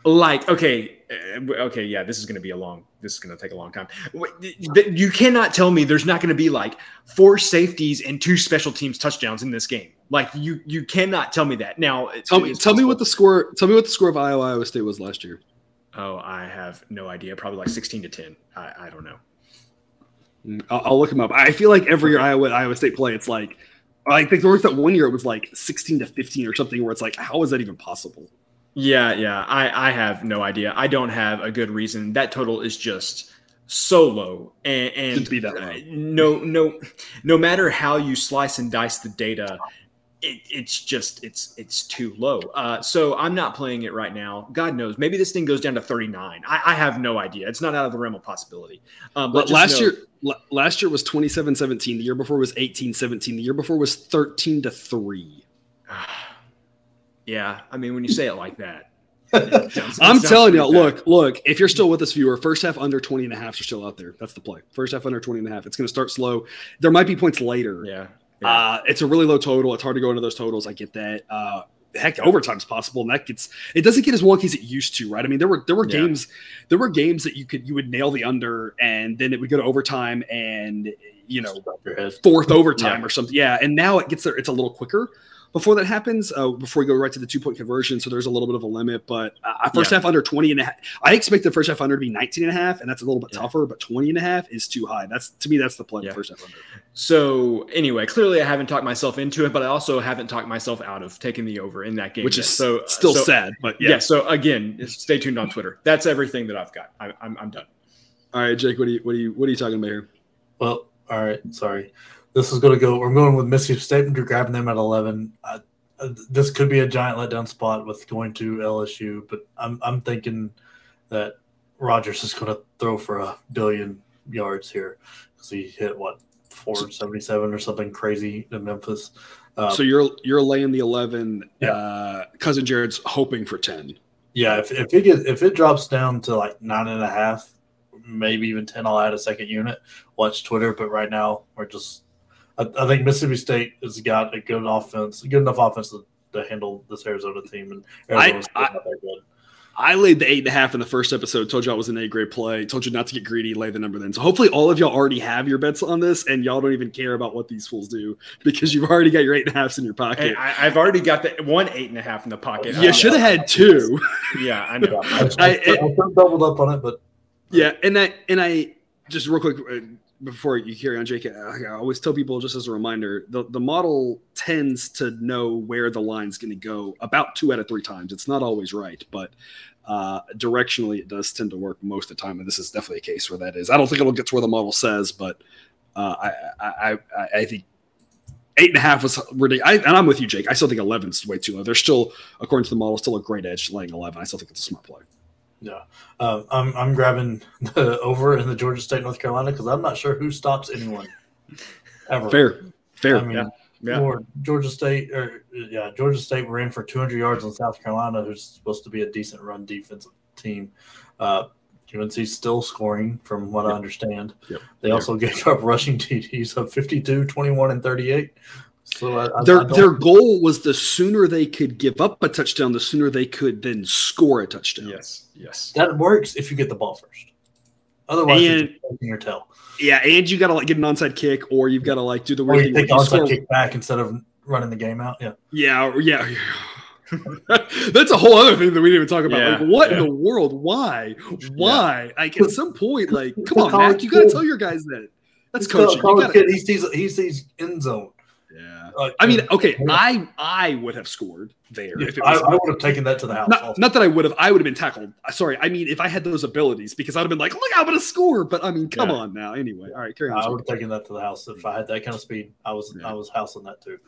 Okay, yeah, this is going to take a long time. You cannot tell me there's not going to be 4 safeties and 2 special teams touchdowns in this game. You cannot tell me that. Now, tell me what the score of Iowa State was last year. Oh, I have no idea. Probably 16-10. I don't know. I'll look them up. I feel like every year Iowa State play, it's like I think there was that one year it was like 16-15 or something where it's like, how is that even possible? Yeah. I have no idea. I don't have a good reason. That total is just so low, and Be that low. No matter how you slice and dice the data, it's too low. So I'm not playing it right now. God knows, maybe this thing goes down to 39. I have no idea. It's not out of the realm of possibility. But last year was 27-17. The year before was 18-17. The year before was 13-3. Yeah, I mean, when you say it like that. I'm telling you, look, if you're still with us, viewer, first half under 20.5 are still out there. That's the play. First half under 20.5. It's going to start slow. There might be points later. Yeah. It's a really low total. It's hard to go into those totals. I get that. Heck, overtime's possible, and it doesn't get as wonky as it used to, right? I mean, there were games that you would nail the under, and then it would go to overtime, and fourth overtime or something. Yeah, and now it gets there. It's a little quicker before that happens, before we go right to the 2-point conversion. So there's a little bit of a limit, but first half under 20.5. I expect the first half under to be 19.5, and that's a little bit tougher, but 20.5 is too high. To me, that's the play. First half under. So anyway, clearly I haven't talked myself into it, but I also haven't talked myself out of taking the over in that game. Which is still sad, but yeah. So again, stay tuned on Twitter. That's everything that I've got. I'm done. All right, Jake, what are you talking about here? Well, all right, sorry. This is going to go. I'm going with Mississippi State. You're grabbing them at 11. This could be a giant letdown spot with going to LSU, but I'm thinking that Rodgers is going to throw for 1 billion yards here because he hit 477 or something crazy in Memphis. So you're laying the 11. Yeah. Cousin Jared's hoping for 10. Yeah, if it drops down to like 9.5, maybe even 10, I'll add a second unit. Watch Twitter, but right now we're just. I think Mississippi State has got a good enough offense to handle this Arizona team, and Arizona's not that good. I laid the 8.5 in the first episode. Told you I was an A-grade play. Told you not to get greedy. Lay the number then. So hopefully all of y'all already have your bets on this, and y'all don't even care about what these fools do because you've already got your 8.5s in your pocket. I've already got the 8.5 in the pocket. You should have had 2. Yeah, I know. I doubled up on it, but yeah, and I just real quick. Before you carry on, Jake, I always tell people, just as a reminder, the model tends to know where the line's going to go about 2 out of 3 times. It's not always right, but directionally it does tend to work most of the time, and this is definitely a case where that is. I don't think it'll get to where the model says, but I think 8.5 was ridiculous. And I'm with you, Jake. I still think 11 is way too low. There's still, according to the model, still a great edge laying 11. I still think it's a smart play. Yeah, I'm grabbing the over in the Georgia State, North Carolina, because I'm not sure who stops anyone ever. Fair. I mean, or Georgia State were in for 200 yards on South Carolina, who's supposed to be a decent run defensive team. UNC's still scoring, from what I understand. Yep. They also gave up rushing TDs of 52, 21, and 38. So their goal was the sooner they could give up a touchdown, the sooner they could then score a touchdown. Yes. That works if you get the ball first. Otherwise, you're just your tail. Yeah, and you got to get an onside kick, or you've got to do the weird thing. Take the onside kick back instead of running the game out. Yeah. That's a whole other thing that we didn't even talk about. What in the world? Why? At some point, come on, Mac, you got to tell your guys that. That's coaching. He sees end zone. Yeah, I mean, okay, I would have scored there. If it was, I would have taken that to the house. Not that I would have been tackled. Sorry, I mean, if I had those abilities, because I'd have been like, look, I'm going to score. But I mean, come on now. Anyway, all right, carry on. I would have taken that to the house if I had that kind of speed. I was housing that too.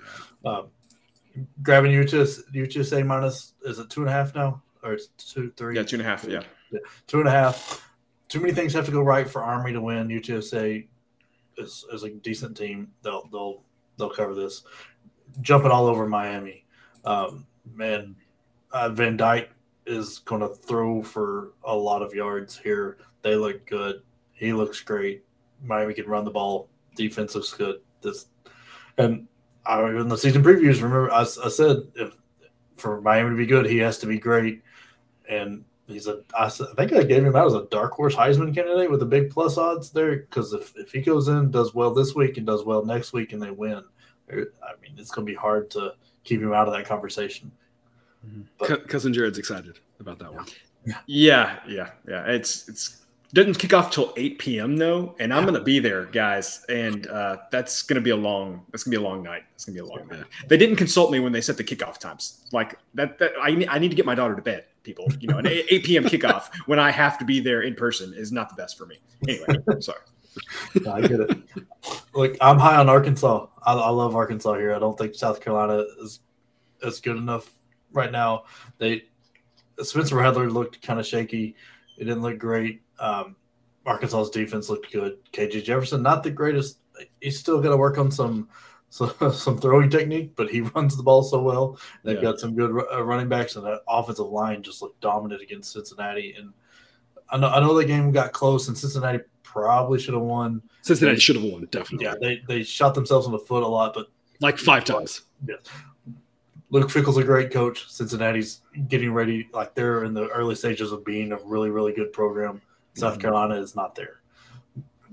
Grabbing UTSA minus, is it 2.5 now, or it's 2, 3? Yeah, 2.5. Yeah, 2.5. Too many things have to go right for Army to win. UTSA is a decent team. They'll cover this. Jumping all over Miami. Van Dyke is going to throw for a lot of yards here. They look good. He looks great. Miami can run the ball. Defense looks good. In the season previews, remember I said for Miami to be good, he has to be great. And I think I gave him out as a dark horse Heisman candidate with the big plus odds there, because if he goes in, does well this week and does well next week and they win, I mean, it's going to be hard to keep him out of that conversation. Cousin Jared's excited about that one. Yeah. It's Doesn't kick off till 8 p.m. though, and I'm gonna be there, guys, and that's gonna be a long. That's gonna be a long night. It's gonna be a long night. They didn't consult me when they set the kickoff times. Like that I need to get my daughter to bed. People, an 8 p.m. kickoff when I have to be there in person is not the best for me. Anyway, sorry. No, I get it. Look, I'm high on Arkansas. I love Arkansas here. I don't think South Carolina is good enough right now. Spencer Rattler looked kind of shaky. It didn't look great. Arkansas's defense looked good. KJ Jefferson, not the greatest. He's still got to work on some throwing technique, but he runs the ball so well. They've got some good running backs, and that offensive line just looked dominant against Cincinnati. And I know the game got close, and Cincinnati probably should have won. Cincinnati should have won, definitely. Yeah, they shot themselves in the foot a lot, but like 5 times. Yeah. Luke Fickell's a great coach. Cincinnati's getting ready. Like, they're in the early stages of being a really, really good program. South Carolina is not there.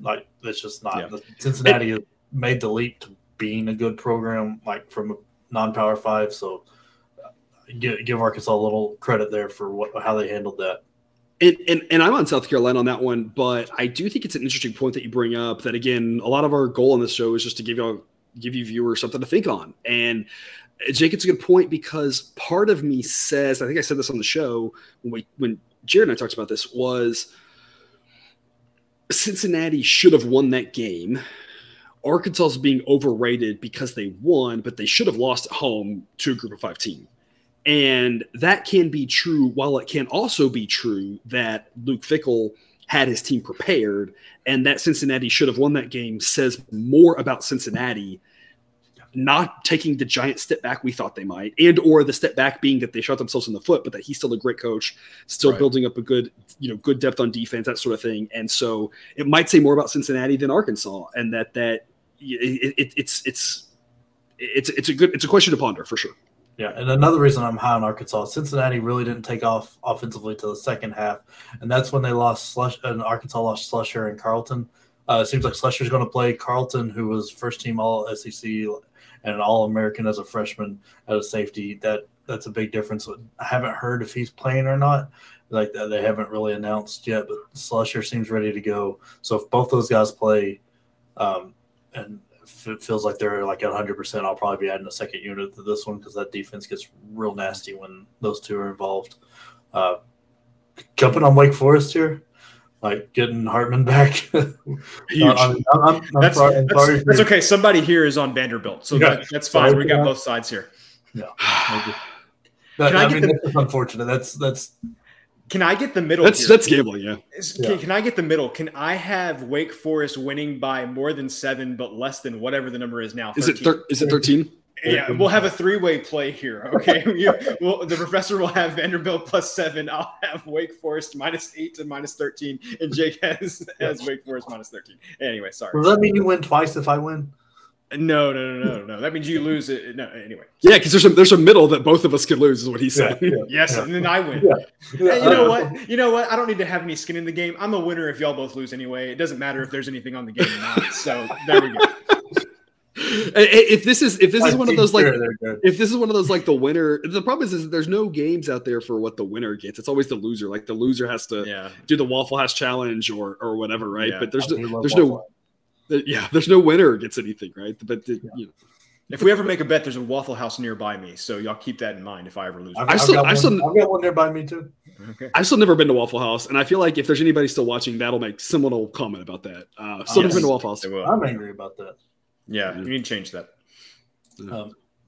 Like, it's just not. Yeah. Cincinnati has made the leap to being a good program, like from a non-power 5. So give Arkansas a little credit there for how they handled that. And I'm on South Carolina on that one, but I do think it's an interesting point that you bring up that, again, a lot of our goal on this show is just to give you viewers something to think on. And Jake, it's a good point because part of me says, I think I said this on the show when Jared and I talked about this, was Cincinnati should have won that game. Arkansas is being overrated because they won, but they should have lost at home to a Group of 5 team. And that can be true, while it can also be true that Luke Fickell had his team prepared and that Cincinnati should have won that game says more about Cincinnati not taking the giant step back we thought they might, and or the step back being that they shot themselves in the foot, but that he's still a great coach, still building up a good depth on defense, that sort of thing. And so it might say more about Cincinnati than Arkansas, and it's a question to ponder for sure. Yeah, and another reason I'm high on Arkansas, Cincinnati really didn't take off offensively till the second half, and that's when they lost Arkansas lost Slusher and Carlton. It seems like Slusher's going to play Carlton, who was first-team All-SEC and an All-American as a freshman at a safety. That's a big difference. I haven't heard if he's playing or not. Like, they haven't really announced yet, but Slusher seems ready to go. So if both those guys play, and if it feels like they're like at 100%, I'll probably be adding a second unit to this one because that defense gets real nasty when those two are involved. Jumping on Wake Forest here. Like getting Hartman back. Huge. That's okay. Somebody here is on Vanderbilt, so that's fine. We got both sides here. Yeah. That's unfortunate. That's. Can I get the middle? That's gambling. Yeah. Can I get the middle? Can I have Wake Forest winning by more than 7, but less than whatever the number is now? 13? Is it 13? Yeah, we'll have a 3-way play here. Okay, the professor will have Vanderbilt +7. I'll have Wake Forest -8 to -13, and Jake has Wake Forest -13. Anyway, sorry. Does that mean you win twice if I win? No. That means you lose it. No, anyway. Yeah, because there's a middle that both of us could lose, is what he said. Yes, and then I win. Hey, you know what? I don't need to have any skin in the game. I'm a winner if y'all both lose anyway. It doesn't matter if there's anything on the game or not. So there we go. If this is one of those like the winner, the problem is there's no games out there for what the winner gets. It's always the loser. Like the loser has to do the Waffle House challenge or whatever, right? Yeah. But there's no winner gets anything, right? But if we ever make a bet, there's a Waffle House nearby me, so y'all keep that in mind if I ever lose. I've got one nearby me too. Okay. I've still never been to Waffle House, and I feel like if there's anybody still watching, that'll make someone will comment about that. Still never been to Waffle House. I'm angry about that. Yeah, you need to change that.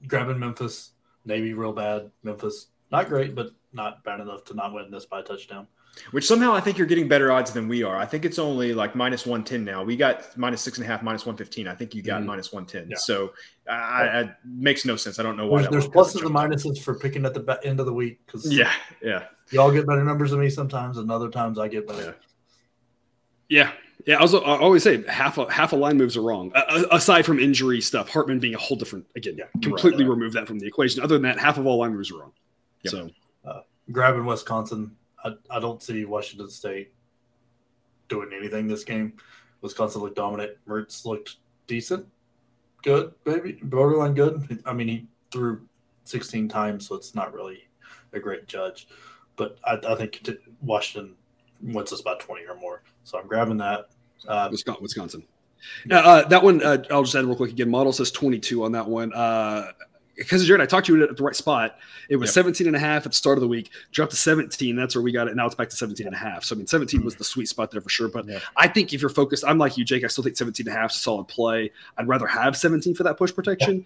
Grabbing Memphis, Navy real bad. Memphis, not great, but not bad enough to not win this by a touchdown. Which somehow I think you're getting better odds than we are. I think it's only like -110 now. We got -6.5, -115. I think you got -110. Yeah. So it makes no sense. I don't know why. There's pluses and minuses for picking at the end of the week. Yeah. Y'all get better numbers than me sometimes, and other times I get better. Yeah. I always say half a line moves are wrong. Aside from injury stuff, Hartman being a whole different, completely remove that from the equation. Other than that, half of all line moves are wrong. Yep. So grabbing Wisconsin, I don't see Washington State doing anything this game. Wisconsin looked dominant. Mertz looked decent, good, maybe borderline good. I mean, he threw 16 times, so it's not really a great judge. But I think Washington Wentz is about 20 or more. So I'm grabbing that. Wisconsin. That one, I'll just add real quick again. Model says 22 on that one. Because Jared, I talked to you at the right spot. It was 17.5 at the start of the week, dropped to 17. That's where we got it. Now it's back to 17.5. So, I mean, 17 was the sweet spot there for sure. But I think if you're focused, I'm like you, Jake. I still think 17.5 is a solid play. I'd rather have 17 for that push protection.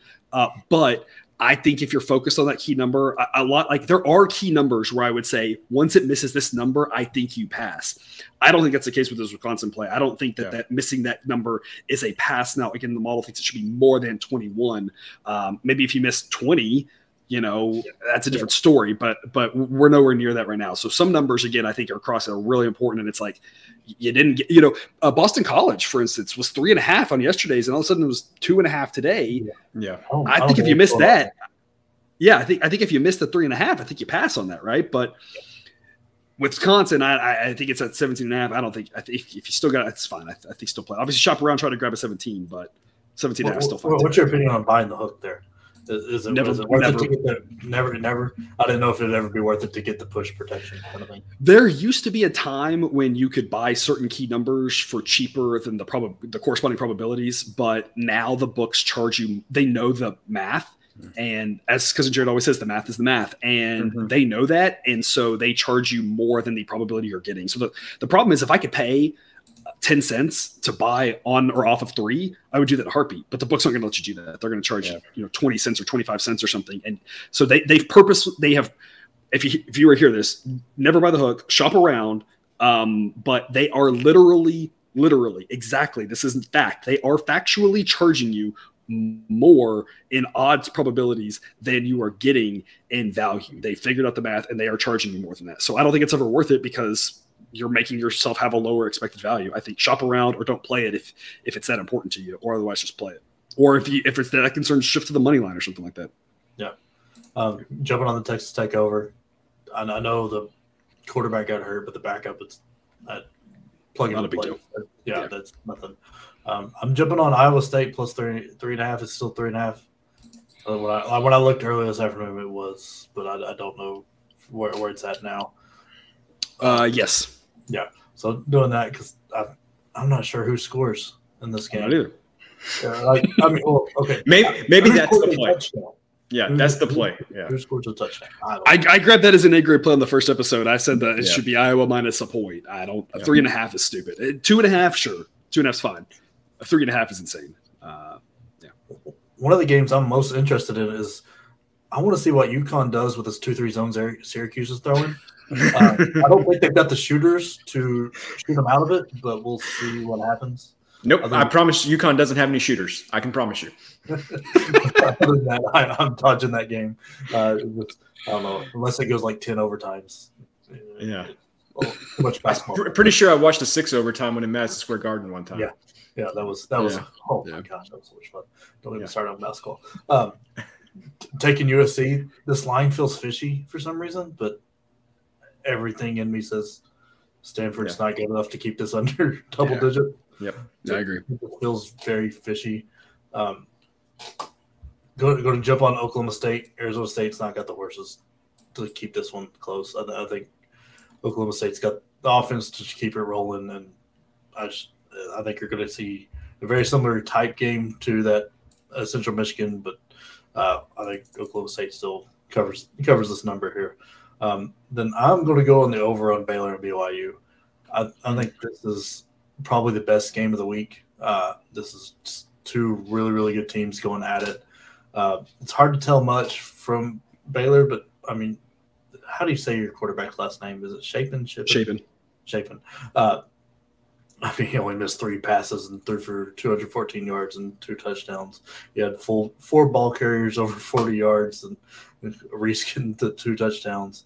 But I think if you're focused on that key number, a lot, like there are key numbers where I would say once it misses this number, I think you pass. I don't think that's the case with this Wisconsin play. I don't think that missing that number is a pass. Now, again, the model thinks it should be more than 21. Maybe if you miss 20, that's a different story, but we're nowhere near that right now. So some numbers, again, I think are really important. And it's like, you didn't get, Boston College, for instance, was 3.5 on yesterday's, and all of a sudden it was 2.5 today. Yeah. I think if you missed that, I think if you missed the 3.5, I think you pass on that, right? But Wisconsin, I think it's at 17.5. I think if you still got it, it's fine. I think still play. Obviously, shop around, try to grab a 17, but 17.5 is still fine. What's your opinion on buying the hook there? Is it worth it to get that? Never. I didn't know if it'd ever be worth it to get the push protection kind of thing. There used to be a time when you could buy certain key numbers for cheaper than the corresponding probabilities, but now the books charge you. They know the math, and as Cousin Jared always says, the math is the math, and they know that, and so they charge you more than the probability you're getting. So the problem is, if I could pay 10 cents to buy on or off of 3, I would do that in a heartbeat, but the books aren't going to let you do that. They're going to charge you 20 cents or 25 cents or something. And so if you were to hear this, never buy the hook, shop around. But they are literally exactly, this isn't fact. They are factually charging you more in odds probabilities than you are getting in value. They figured out the math and they are charging you more than that. So I don't think it's ever worth it because you're making yourself have a lower expected value. I think shop around or don't play it if it's that important to you, or otherwise just play it. Or if it's that concern, shift to the money line or something like that. Yeah. Jumping on the Texas Tech over. I know the quarterback got hurt, but the backup is plugging not a big play. deal. Yeah, that's nothing. I'm jumping on Iowa State plus 3.5. It's still 3.5. When I looked earlier this afternoon, it was, but I don't know where it's at now. Yes. Yeah, so doing that because I'm not sure who scores in this game. Not either. Okay. Maybe that's the play. Yeah, that's the play. Yeah. Who scores a touchdown? I grabbed that as an A-grade play on the first episode. I said that it should be Iowa minus a point. 3.5 is stupid. 2.5, sure. 2.5 is fine. 3.5 is insane. One of the games I'm most interested in is I want to see what UConn does with this 2-3 zones Syracuse is throwing. I don't think they've got the shooters to shoot them out of it, but we'll see what happens. Nope, I promise UConn doesn't have any shooters. I can promise you. Other than that, I'm dodging that game. I don't know, unless it goes like 10 overtimes. Yeah. Too much basketball. Pretty sure I watched a 6 overtime one in Madison Square Garden one time. Yeah, that was. Oh my gosh, that was so much fun. Don't even start on basketball. Taking USC, this line feels fishy for some reason, but everything in me says Stanford's not good enough to keep this under double digit. Yep, I agree. It feels very fishy. Go to jump on Oklahoma State. Arizona State's not got the horses to keep this one close. I think Oklahoma State's got the offense to keep it rolling, and I think you're going to see a very similar type game to that Central Michigan, but I think Oklahoma State still covers this number here. Then I'm going to go on the over on Baylor and BYU. I think this is probably the best game of the week. This is just 2 really, really good teams going at it. It's hard to tell much from Baylor, but, I mean, how do you say your quarterback's last name? Is it Shapen? Shapen. He only missed 3 passes and threw for 214 yards and 2 touchdowns. He had 4 ball carriers over 40 yards and Reese getting the 2 touchdowns.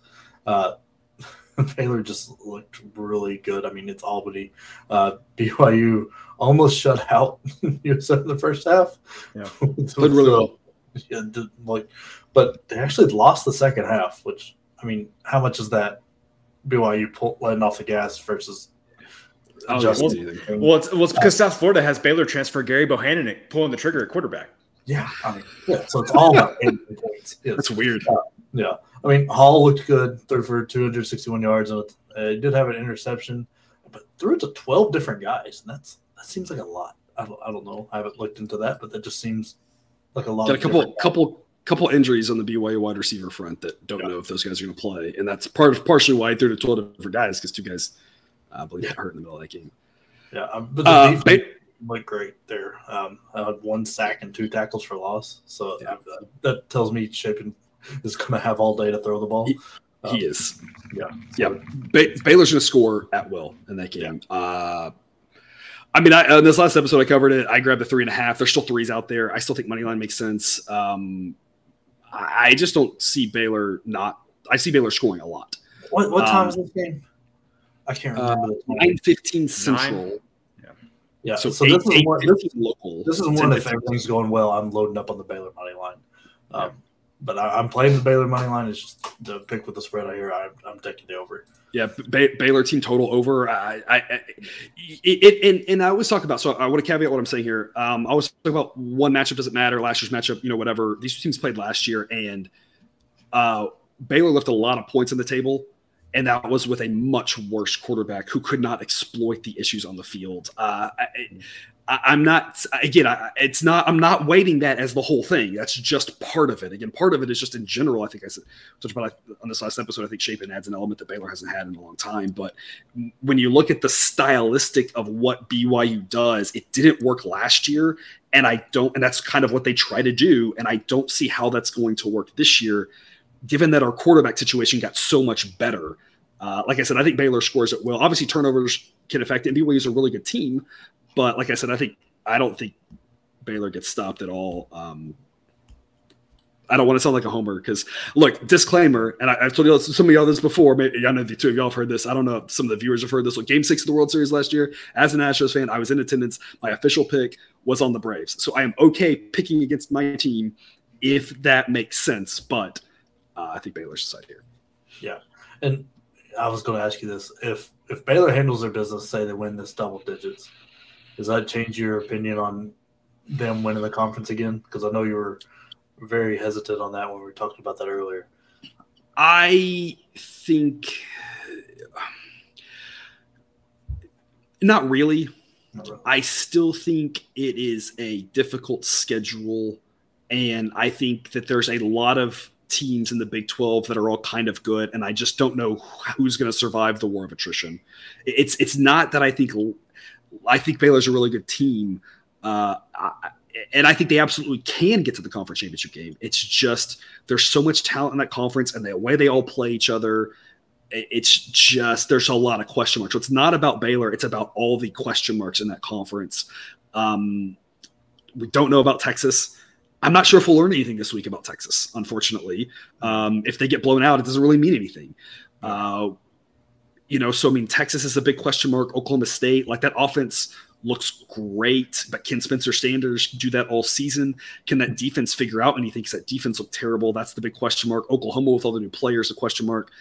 Baylor just looked really good. I mean, it's Albany. BYU almost shut out USF in the first half. Yeah, played really well. Yeah, but they actually lost the second half, which, I mean, how much is that BYU letting off the gas versus adjusting? Well, it's because South Florida has Baylor transfer Gary Bohannon pulling the trigger at quarterback. Yeah, I mean, so it's all about points. That's weird. Yeah. I mean, Hall looked good, threw for 261 yards and He did have an interception, but threw it to 12 different guys. And that seems like a lot. I don't know. I haven't looked into that, but that just seems like a lot. Got a couple injuries on the BYU wide receiver front that don't know if those guys are going to play, and that's partially why I threw to 12 different guys, because 2 guys, I believe, got hurt in the middle of that game. Yeah, but the defense looked great there. I had 1 sack and 2 tackles for loss, so that tells me Shapen is going to have all day to throw the ball. He is. Yeah. Baylor's going to score at will in that game. Yeah. I mean, in this last episode I covered it. I grabbed the 3.5. There's still 3s out there. I still think money line makes sense. I just don't see Baylor not. I see Baylor scoring a lot. What time is this game? I can't remember. 9:15 Central. Yeah. So this is one. This is one. If everything's going well, I'm loading up on the Baylor money line. But I'm playing the Baylor money line. It's just the pick with the spread I hear. I'm taking the over. Yeah, Baylor team total over. And I always talk about. So I want to caveat what I'm saying here. I always talk about one matchup doesn't matter. Last year's matchup, whatever. These 2 teams played last year, and Baylor left a lot of points on the table, and that was with a much worse quarterback who could not exploit the issues on the field. I'm not. Again, it's not. I'm not weighting that as the whole thing. That's just part of it. Again, part of it is just in general. I think I said talked about on this last episode. I think Shapen adds an element that Baylor hasn't had in a long time. But when you look at the stylistic of what BYU does, it didn't work last year, and and that's kind of what they try to do. And I don't see how that's going to work this year, given that our quarterback situation got so much better. Like I said, I think Baylor scores at will. Obviously, turnovers can affect it. And BYU is a really good team. But like I said, I don't think Baylor gets stopped at all. I don't want to sound like a homer because, look, disclaimer, and I've told you some of y'all this before. Maybe I know the 2 of y'all have heard this. I don't know if some of the viewers have heard this. Look, Game 6 of the World Series last year, as an Astros fan, I was in attendance. My official pick was on the Braves. So I am okay picking against my team if that makes sense. But I think Baylor's the side here. Yeah. And I was going to ask you this. If Baylor handles their business, say they win this double digits, does that change your opinion on them winning the conference again? Because I know you were very hesitant on that when we were talking about that earlier. I think not really. I still think it is a difficult schedule, and I think that there's a lot of teams in the Big 12 that are all kind of good, and I just don't know who's going to survive the war of attrition. It's not that I think Baylor's a really good team, and I think they absolutely can get to the conference championship game. It's just there's so much talent in that conference, and the way they all play each other, it's just there's a lot of question marks. So it's not about Baylor; it's about all the question marks in that conference. We don't know about Texas. I'm not sure if we'll learn anything this week about Texas, unfortunately. If they get blown out, it doesn't really mean anything. So I mean, Texas is a big question mark. Oklahoma State, like that offense looks great, but can Spencer Sanders do that all season? Can that defense figure out anything? Because that defense looked terrible. That's the big question mark. Oklahoma with all the new players, a question mark.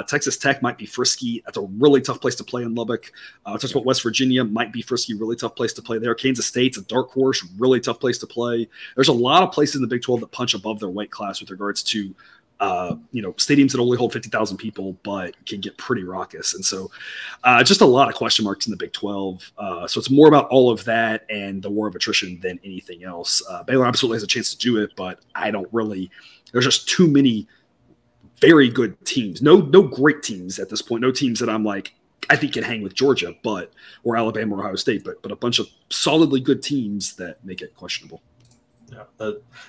Texas Tech might be frisky. That's a really tough place to play in Lubbock. Talked about West Virginia, might be frisky, really tough place to play there. Kansas State's a dark horse, really tough place to play. There's a lot of places in the Big 12 that punch above their weight class with regards to stadiums that only hold 50,000 people, but can get pretty raucous. And so just a lot of question marks in the Big 12. So it's more about all of that and the war of attrition than anything else. Baylor absolutely has a chance to do it, but there's just too many very good teams. No great teams at this point. No teams that I'm like, I think can hang with Georgia, or Alabama or Ohio State, but a bunch of solidly good teams that make it questionable. Yeah,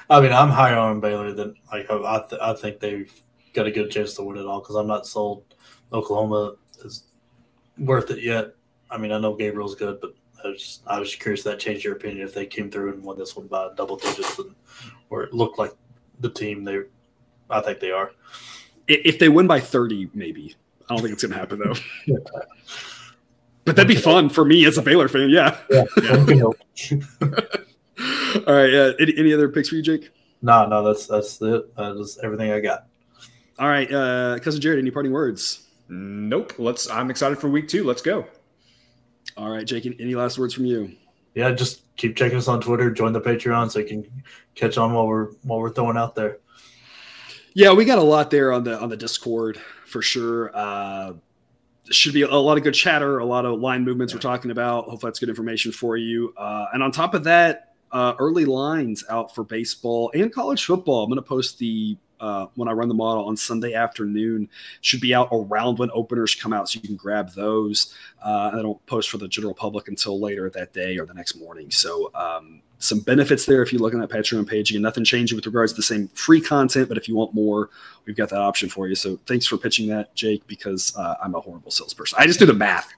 I'm higher on Baylor than I think they've got a good chance to win it all because I'm not sold Oklahoma is worth it yet. I mean, I know Gabriel's good, but I was curious if that changed your opinion if they came through and won this one by double digits or it looked like the team I think they are. If they win by 30, maybe. I don't think it's going to happen though. Yeah. But that'd be fun for me as a Baylor fan. Yeah. All right. Any other picks for you, Jake? No, that's it. That is everything I got. All right. Cousin Jared, any parting words? Nope. I'm excited for week 2. Let's go. All right, Jake, any last words from you? Yeah, just keep checking us on Twitter, join the Patreon so you can catch on while we're throwing out there. Yeah, we got a lot there on the Discord for sure. should be a lot of good chatter, a lot of line movements we're talking about. Hopefully that's good information for you. And on top of that, early lines out for baseball and college football. I'm going to post the when I run the model on Sunday afternoon. Should be out around when openers come out, so you can grab those. I don't post for the general public until later that day or the next morning. So some benefits there if you look at that Patreon page. Again, nothing changing with regards to the same free content, but if you want more, we've got that option for you. So thanks for pitching that, Jake, because I'm a horrible salesperson. I just do the math.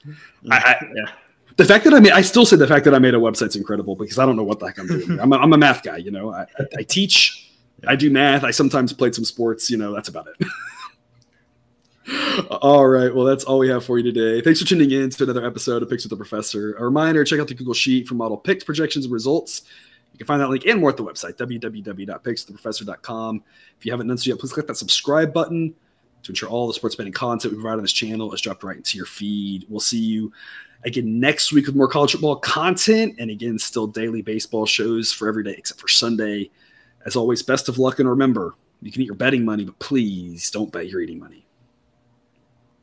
The fact that I still say the fact that I made a website's incredible because I don't know what the heck I'm doing. I'm a math guy, I teach, I do math. I sometimes played some sports, that's about it. All right. Well, that's all we have for you today. Thanks for tuning in to another episode of Picks with the Professor. A reminder, check out the Google Sheet for model picks, projections, and results. You can find that link and more at the website, www.pickswiththeprofessor.com. If you haven't done so yet, please click that subscribe button to ensure all the sports betting content we provide on this channel is dropped right into your feed. We'll see you again next week with more college football content, and again, still daily baseball shows for every day except for Sunday. As always, best of luck, and remember, you can eat your betting money, but please don't bet your eating money.